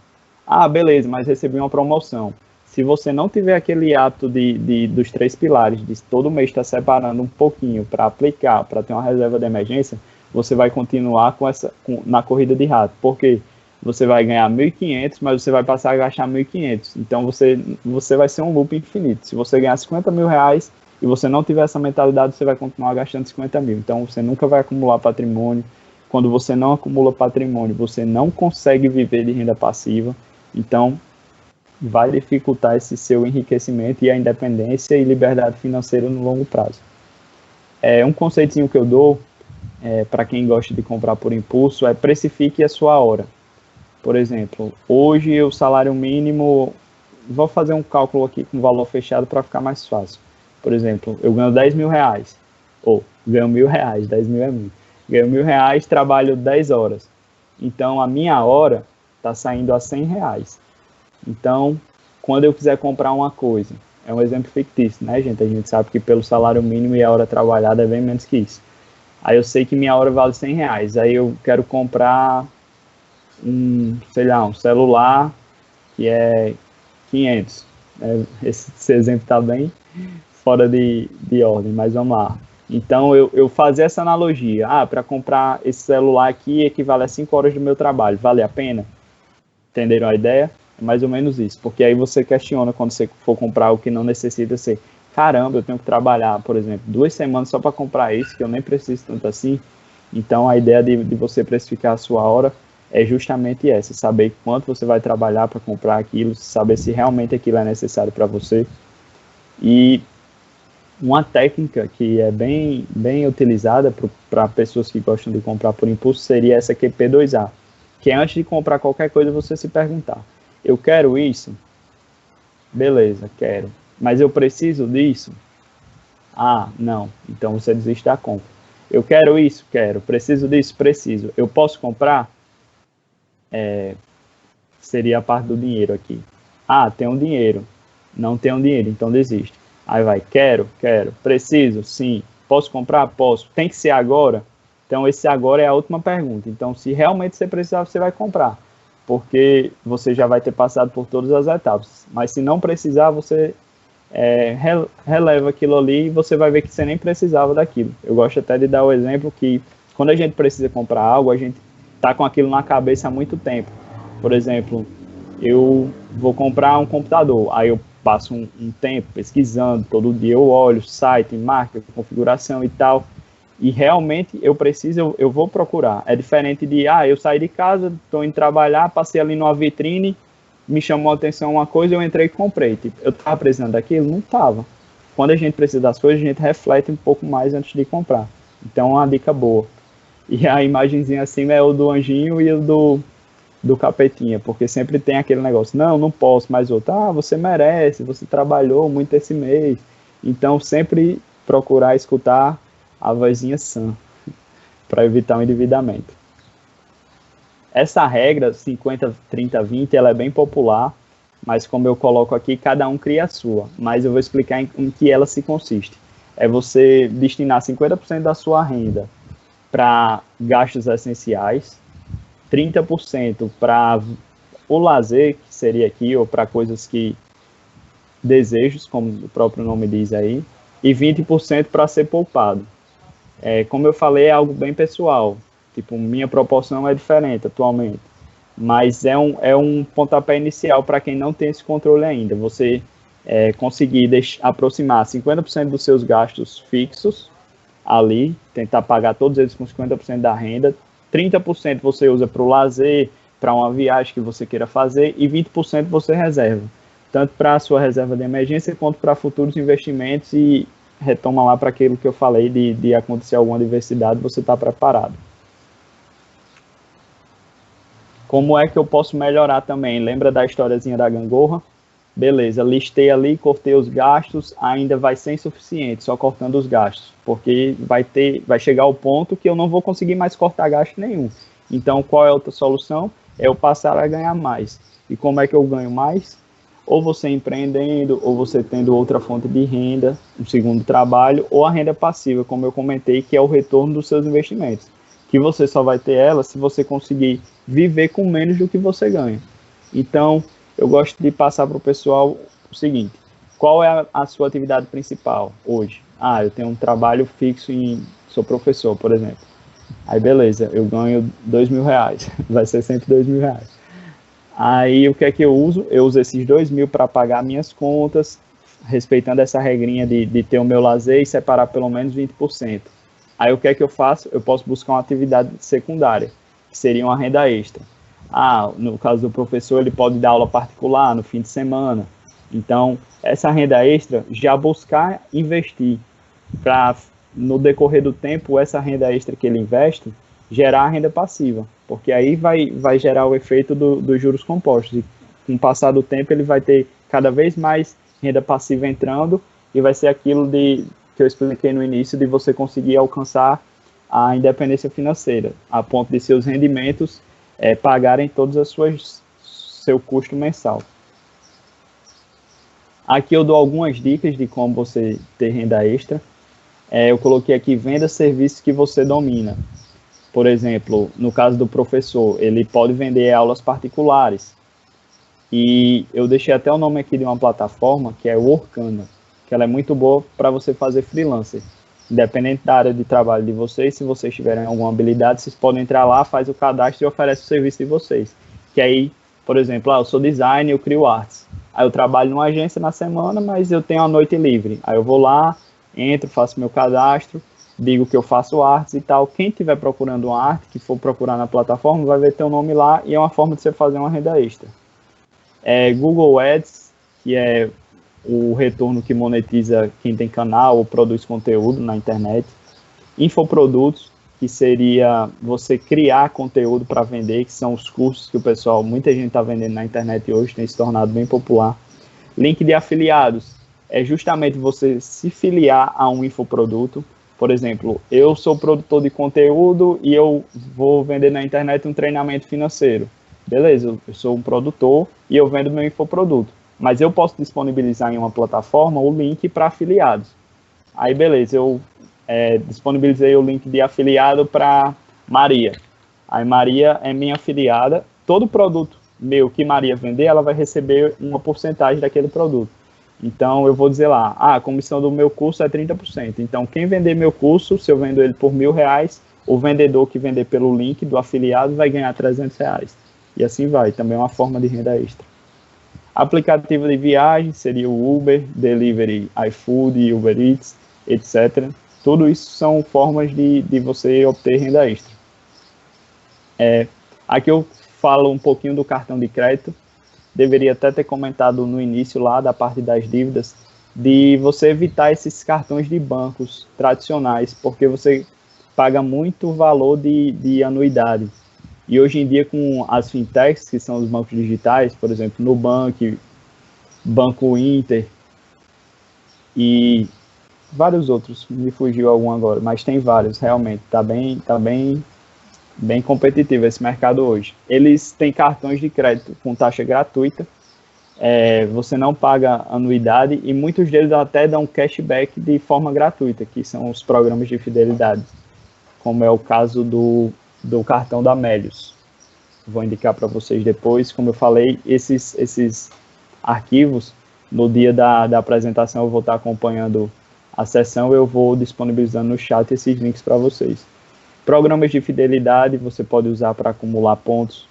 Beleza, mas recebi uma promoção. Se você não tiver aquele hábito dos 3 pilares, de todo mês estar separando um pouquinho para aplicar, para ter uma reserva de emergência, você vai continuar na corrida de rato. Por quê? Você vai ganhar 1.500, mas você vai passar a gastar 1.500. Então você vai ser um loop infinito. Se você ganhar R$50.000 e você não tiver essa mentalidade, você vai continuar gastando 50 mil. Então você nunca vai acumular patrimônio. Quando você não acumula patrimônio, você não consegue viver de renda passiva. Então, vai dificultar esse seu enriquecimento e a independência e liberdade financeira no longo prazo. Um conceitinho que eu dou, para quem gosta de comprar por impulso, precifique a sua hora. Por exemplo, hoje o salário mínimo, vou fazer um cálculo aqui com valor fechado para ficar mais fácil. Por exemplo, eu ganho R$10.000, ganho R$1.000, 10 mil é muito. Ganho R$1.000, trabalho 10 horas. Então, a minha hora está saindo a R$100. Então, quando eu quiser comprar uma coisa, é um exemplo fictício, né, gente? A gente sabe que pelo salário mínimo e a hora trabalhada é bem menos que isso. Aí eu sei que minha hora vale R$100. Aí eu quero comprar um celular que é 500. Esse exemplo está bem fora de ordem, mas vamos lá. Então, eu fazia essa analogia. Para comprar esse celular aqui equivale a 5 horas do meu trabalho. Vale a pena? Entenderam a ideia? É mais ou menos isso. Porque aí você questiona quando você for comprar o que não necessita ser. Caramba, eu tenho que trabalhar, por exemplo, 2 semanas só para comprar isso, que eu nem preciso tanto assim. Então, a ideia de você precificar a sua hora é justamente essa. Saber quanto você vai trabalhar para comprar aquilo, saber se realmente aquilo é necessário para você. E uma técnica que é bem utilizada para pessoas que gostam de comprar por impulso seria essa QP2A, que é antes de comprar qualquer coisa você se perguntar, eu quero isso? Beleza, quero. Mas eu preciso disso? Não. Então você desiste da compra. Eu quero isso? Quero. Preciso disso? Preciso. Eu posso comprar? Seria a parte do dinheiro aqui. Tenho dinheiro. Não tenho dinheiro, então desiste. Aí vai, quero. Preciso? Sim. Posso comprar? Posso. Tem que ser agora? Então esse agora é a última pergunta. Então se realmente você precisar, você vai comprar. Porque você já vai ter passado por todas as etapas. Mas se não precisar, você releva aquilo ali e você vai ver que você nem precisava daquilo. Eu gosto até de dar o exemplo que quando a gente precisa comprar algo, a gente está com aquilo na cabeça há muito tempo. Por exemplo, eu vou comprar um computador, aí eu passo um tempo pesquisando, todo dia eu olho site, marca, configuração e tal, e realmente eu preciso, eu vou procurar. É diferente de, eu saí de casa, estou indo trabalhar, passei ali numa vitrine, me chamou a atenção uma coisa, eu entrei e comprei. Tipo, eu estava precisando daquilo? Não estava. Quando a gente precisa das coisas, a gente reflete um pouco mais antes de comprar. Então, é uma dica boa. E a imagenzinha acima é o do anjinho e o do capetinha, porque sempre tem aquele negócio, não posso, mais outro, você merece, você trabalhou muito esse mês. Então, sempre procurar escutar a vozinha sã, para evitar o endividamento. Essa regra 50, 30, 20, ela é bem popular, mas como eu coloco aqui, cada um cria a sua. Mas eu vou explicar em que ela se consiste. É você destinar 50% da sua renda para gastos essenciais, 30% para o lazer, que seria aqui, ou para coisas que desejos, como o próprio nome diz aí, e 20% para ser poupado. Como eu falei, é algo bem pessoal. Tipo, minha proporção é diferente atualmente. Mas é um pontapé inicial para quem não tem esse controle ainda. Você conseguir aproximar 50% dos seus gastos fixos ali, tentar pagar todos eles com 50% da renda, 30% você usa para o lazer, para uma viagem que você queira fazer, e 20% você reserva. Tanto para a sua reserva de emergência, quanto para futuros investimentos, e retoma lá para aquilo que eu falei de acontecer alguma adversidade, você está preparado. Como é que eu posso melhorar também? Lembra da historiazinha da gangorra? Beleza, listei ali, cortei os gastos, ainda vai ser insuficiente, só cortando os gastos, porque vai chegar ao ponto que eu não vou conseguir mais cortar gasto nenhum. Então, qual é a outra solução? É eu passar a ganhar mais. E como é que eu ganho mais? Ou você empreendendo, ou você tendo outra fonte de renda, um segundo trabalho, ou a renda passiva, como eu comentei, que é o retorno dos seus investimentos, que você só vai ter ela se você conseguir viver com menos do que você ganha. Então, eu gosto de passar para o pessoal o seguinte: qual é a sua atividade principal hoje? Eu tenho um trabalho fixo sou professor, por exemplo. Aí beleza, eu ganho R$2.000, vai ser sempre R$2.000. Aí o que é que eu uso? Eu uso esses 2.000 para pagar minhas contas, respeitando essa regrinha de ter o meu lazer e separar pelo menos 20%. Aí o que é que eu faço? Eu posso buscar uma atividade secundária, que seria uma renda extra. No caso do professor, ele pode dar aula particular no fim de semana. Então, essa renda extra, já buscar investir para, no decorrer do tempo, essa renda extra que ele investe, gerar a renda passiva. Porque aí vai gerar o efeito dos juros compostos. E com o passar do tempo, ele vai ter cada vez mais renda passiva entrando e vai ser aquilo que eu expliquei no início, de você conseguir alcançar a independência financeira, a ponto de seus rendimentos pagarem todos seu custo mensal. Aqui eu dou algumas dicas de como você ter renda extra. Eu coloquei aqui: venda serviços que você domina. Por exemplo, no caso do professor, ele pode vender aulas particulares. E eu deixei até o nome aqui de uma plataforma, que é o Workana, que ela é muito boa para você fazer freelancer. independente da área de trabalho de vocês, se vocês tiverem alguma habilidade, vocês podem entrar lá, faz o cadastro e oferece o serviço de vocês. Que aí, por exemplo, eu sou designer, eu crio artes. Aí eu trabalho numa agência na semana, mas eu tenho a noite livre. Aí eu vou lá, entro, faço meu cadastro, digo que eu faço artes e tal. Quem estiver procurando uma arte, que for procurar na plataforma, vai ver teu nome lá e é uma forma de você fazer uma renda extra. Google Ads, que é o retorno que monetiza quem tem canal ou produz conteúdo na internet. Infoprodutos, que seria você criar conteúdo para vender, que são os cursos que o pessoal, muita gente está vendendo na internet hoje, tem se tornado bem popular. Link de afiliados, é justamente você se filiar a um infoproduto. Por exemplo, eu sou produtor de conteúdo e eu vou vender na internet um treinamento financeiro. Beleza, eu sou um produtor e eu vendo meu infoproduto. Mas eu posso disponibilizar em uma plataforma o link para afiliados. Aí, beleza, eu disponibilizei o link de afiliado para Maria. Aí Maria é minha afiliada. Todo produto meu que Maria vender, ela vai receber uma porcentagem daquele produto. Então, eu vou dizer lá, a comissão do meu curso é 30%. Então, quem vender meu curso, se eu vendo ele por R$1.000, o vendedor que vender pelo link do afiliado vai ganhar R$300. E assim vai, também é uma forma de renda extra. Aplicativo de viagem seria o Uber, Delivery, iFood, Uber Eats, etc. Tudo isso são formas de você obter renda extra. Aqui eu falo um pouquinho do cartão de crédito. Deveria até ter comentado no início lá da parte das dívidas, de você evitar esses cartões de bancos tradicionais, porque você paga muito valor de anuidade. E hoje em dia, com as fintechs, que são os bancos digitais, por exemplo, Nubank, Banco Inter e vários outros, me fugiu algum agora, mas tem vários, realmente, está bem competitivo esse mercado hoje. Eles têm cartões de crédito com taxa gratuita, você não paga anuidade e muitos deles até dão cashback de forma gratuita, que são os programas de fidelidade, como é o caso do cartão da Melius. Vou indicar para vocês depois. Como eu falei, esses arquivos, no dia da apresentação eu vou estar acompanhando a sessão, eu vou disponibilizando no chat esses links para vocês. Programas de fidelidade você pode usar para acumular pontos.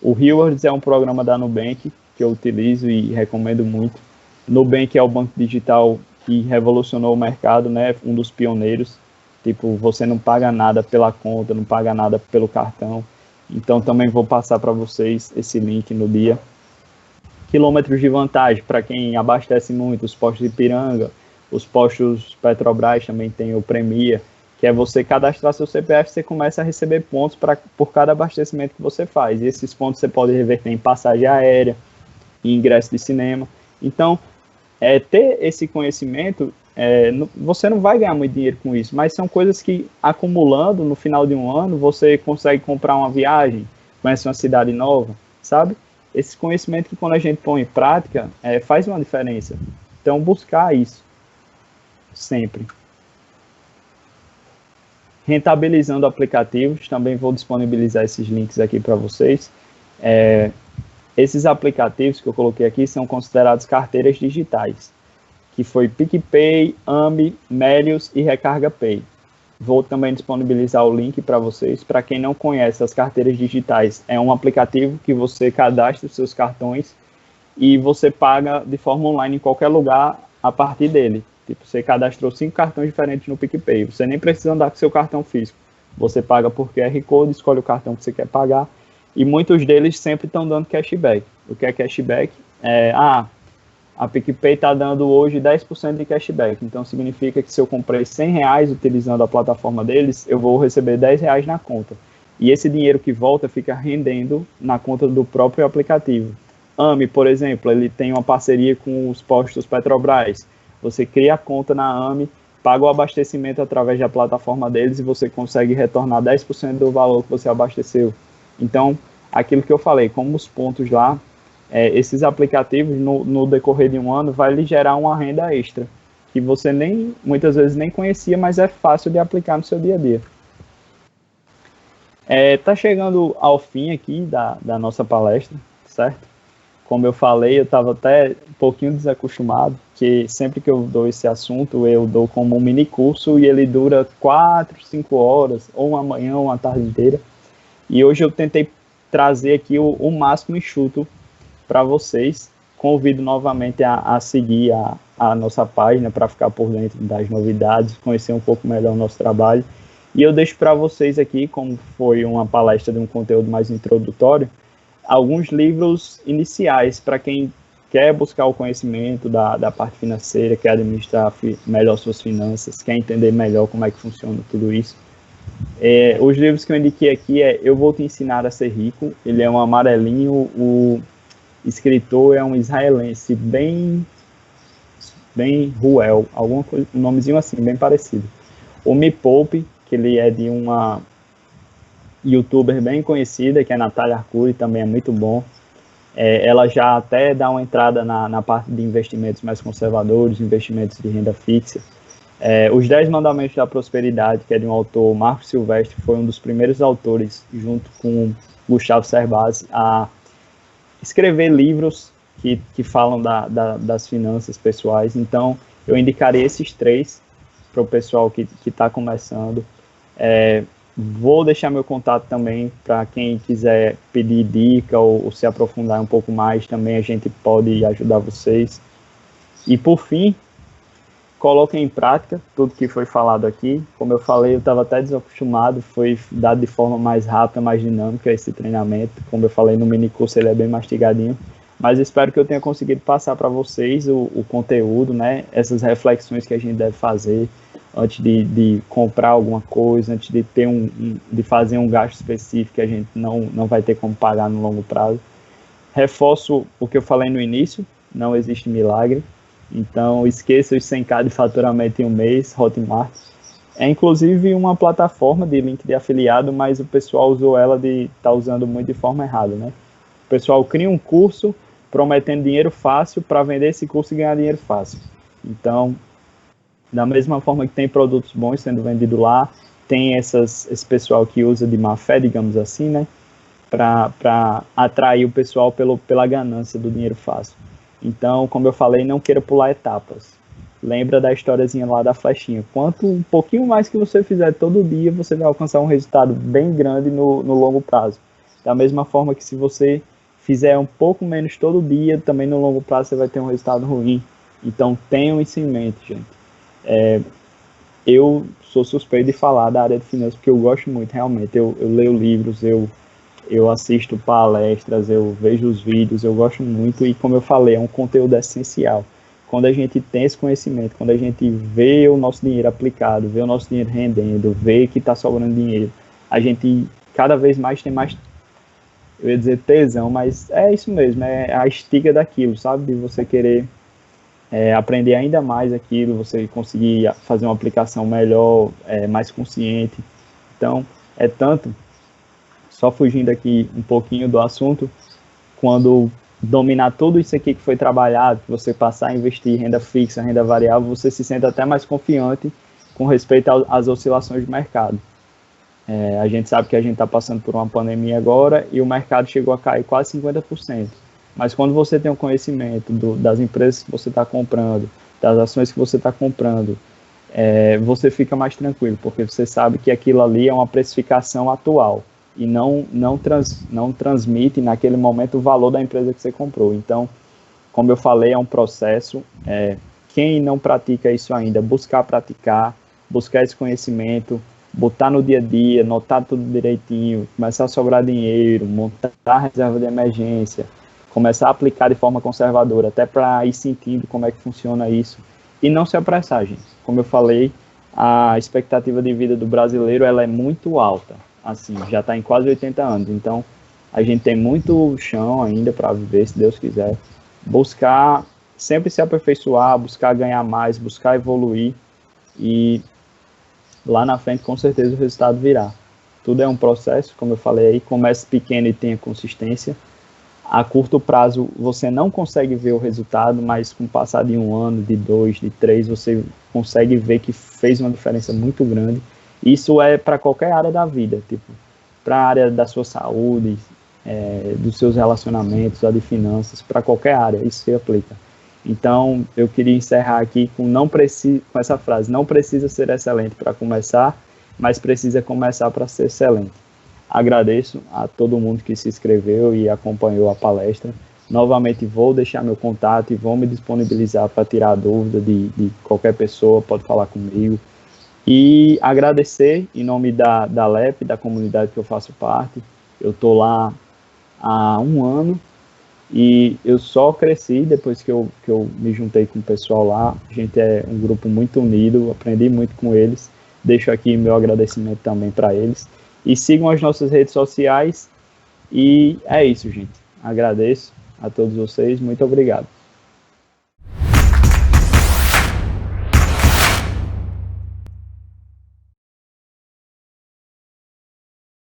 O Rewards é um programa da Nubank que eu utilizo e recomendo muito. Nubank é o banco digital que revolucionou o mercado, né? Um dos pioneiros. Tipo, você não paga nada pela conta, não paga nada pelo cartão. Então, também vou passar para vocês esse link no dia. Quilômetros de vantagem, para quem abastece muito, os postos de Ipiranga, os postos Petrobras também tem o Premia, que é você cadastrar seu CPF, você começa a receber pontos por cada abastecimento que você faz. E esses pontos você pode reverter em passagem aérea, em ingresso de cinema. Então, ter esse conhecimento, você não vai ganhar muito dinheiro com isso, mas são coisas que, acumulando no final de um ano, você consegue comprar uma viagem, conhece uma cidade nova, sabe? Esse conhecimento que, quando a gente põe em prática, faz uma diferença. Então, buscar isso sempre. Rentabilizando aplicativos, também vou disponibilizar esses links aqui para vocês. Esses aplicativos que eu coloquei aqui são considerados carteiras digitais, que foi PicPay, AMI, Melius e Recarga Pay. Vou também disponibilizar o link para vocês. Para quem não conhece, as carteiras digitais é um aplicativo que você cadastra os seus cartões e você paga de forma online em qualquer lugar a partir dele. Tipo, você cadastrou 5 cartões diferentes no PicPay, você nem precisa andar com seu cartão físico. Você paga por QR Code, escolhe o cartão que você quer pagar e muitos deles sempre estão dando cashback. O que é cashback? A PicPay está dando hoje 10% de cashback, então significa que se eu comprei R$100 utilizando a plataforma deles, eu vou receber R$10 na conta. E esse dinheiro que volta fica rendendo na conta do próprio aplicativo. AMI, por exemplo, ele tem uma parceria com os postos Petrobras. Você cria a conta na AMI, paga o abastecimento através da plataforma deles e você consegue retornar 10% do valor que você abasteceu. Então, aquilo que eu falei, como os pontos lá, esses aplicativos no decorrer de um ano vai lhe gerar uma renda extra, que você muitas vezes nem conhecia, mas é fácil de aplicar no seu dia a dia. Tá chegando ao fim aqui da nossa palestra, certo? Como eu falei, eu estava até um pouquinho desacostumado, que sempre que eu dou esse assunto, eu dou como um mini curso e ele dura 4, 5 horas, ou uma manhã, ou uma tarde inteira. E hoje eu tentei trazer aqui o máximo enxuto para vocês. Convido novamente a seguir a nossa página para ficar por dentro das novidades, conhecer um pouco melhor o nosso trabalho. E eu deixo para vocês aqui, como foi uma palestra de um conteúdo mais introdutório, alguns livros iniciais para quem quer buscar o conhecimento da parte financeira, quer administrar melhor suas finanças, quer entender melhor como é que funciona tudo isso. Os livros que eu indiquei aqui Eu Vou Te Ensinar a Ser Rico. Ele é um amarelinho, o escritor é um israelense bem Ruel, alguma coisa, um nomezinho assim, bem parecido. O Me Poupe, que ele é de uma youtuber bem conhecida, que é a Natália Arcuri, também é muito bom. Ela já até dá uma entrada na parte de investimentos mais conservadores, investimentos de renda fixa. Os 10 Mandamentos da Prosperidade, que é de um autor, Marco Silvestre, foi um dos primeiros autores, junto com Gustavo Cerbasi, a escrever livros que falam das finanças pessoais. Então, eu indicaria esses 3 para o pessoal que está começando. Vou deixar meu contato também para quem quiser pedir dica ou se aprofundar um pouco mais, também a gente pode ajudar vocês. E por fim, coloquem em prática tudo que foi falado aqui. Como eu falei, eu estava até desacostumado, foi dado de forma mais rápida, mais dinâmica esse treinamento. Como eu falei, no mini curso ele é bem mastigadinho, mas espero que eu tenha conseguido passar para vocês o conteúdo, né? Essas reflexões que a gente deve fazer antes de comprar alguma coisa, antes de ter de fazer um gasto específico que a gente não vai ter como pagar no longo prazo. Reforço o que eu falei no início, não existe milagre. Então, esqueça os 100k de faturamento em um mês, Hotmart. É inclusive uma plataforma de link de afiliado, mas o pessoal usou ela tá usando muito de forma errada, né? O pessoal cria um curso prometendo dinheiro fácil para vender esse curso e ganhar dinheiro fácil. Então, da mesma forma que tem produtos bons sendo vendidos lá, tem esse pessoal que usa de má fé, digamos assim, né? Para atrair o pessoal pela ganância do dinheiro fácil. Então, como eu falei, não queira pular etapas. Lembra da historiazinha lá da flechinha. Quanto um pouquinho mais que você fizer todo dia, você vai alcançar um resultado bem grande no longo prazo. Da mesma forma que se você fizer um pouco menos todo dia, também no longo prazo você vai ter um resultado ruim. Então, tenham isso em mente, gente. Eu sou suspeito de falar da área de finanças, porque eu gosto muito, realmente. Eu leio livros, eu assisto palestras, eu vejo os vídeos, eu gosto muito e, como eu falei, é um conteúdo essencial. Quando a gente tem esse conhecimento, quando a gente vê o nosso dinheiro aplicado, vê o nosso dinheiro rendendo, vê que está sobrando dinheiro, a gente cada vez mais tem mais, eu ia dizer tesão, mas é isso mesmo, é a estiga daquilo, sabe? De você querer aprender ainda mais aquilo, você conseguir fazer uma aplicação melhor, mais consciente. Então, só fugindo aqui um pouquinho do assunto, quando dominar tudo isso aqui que foi trabalhado, que você passar a investir em renda fixa, renda variável, você se sente até mais confiante com respeito às oscilações do mercado. A gente sabe que a gente está passando por uma pandemia agora e o mercado chegou a cair quase 50%. Mas quando você tem o conhecimento das empresas que você está comprando, das ações que você está comprando, você fica mais tranquilo, porque você sabe que aquilo ali é uma precificação atual e não transmite naquele momento o valor da empresa que você comprou. Então, como eu falei, é um processo. Quem não pratica isso ainda, buscar praticar, buscar esse conhecimento, botar no dia a dia, notar tudo direitinho, começar a sobrar dinheiro, montar a reserva de emergência, começar a aplicar de forma conservadora, até para ir sentindo como é que funciona isso. E não se apressar, gente. Como eu falei, a expectativa de vida do brasileiro ela é muito alta. Assim, já está em quase 80 anos. Então, a gente tem muito chão ainda para viver, se Deus quiser. Buscar sempre se aperfeiçoar, buscar ganhar mais, buscar evoluir. E lá na frente, com certeza, o resultado virá. Tudo é um processo, como eu falei aí. Comece pequeno e tenha consistência. A curto prazo você não consegue ver o resultado, mas com o passar de 1 ano, de 2, de 3, você consegue ver que fez uma diferença muito grande. Isso é para qualquer área da vida, tipo, para a área da sua saúde, dos seus relacionamentos, a de finanças, para qualquer área, isso se aplica. Então, eu queria encerrar aqui com essa frase: não precisa ser excelente para começar, mas precisa começar para ser excelente. Agradeço a todo mundo que se inscreveu e acompanhou a palestra. Novamente, vou deixar meu contato e vou me disponibilizar para tirar a dúvida de qualquer pessoa, pode falar comigo. E agradecer em nome da LEP, da comunidade que eu faço parte. Eu estou lá há 1 ano e eu só cresci depois que eu me juntei com o pessoal lá. A gente é um grupo muito unido, aprendi muito com eles. Deixo aqui meu agradecimento também para eles. E sigam as nossas redes sociais. E é isso, gente. Agradeço a todos vocês. Muito obrigado.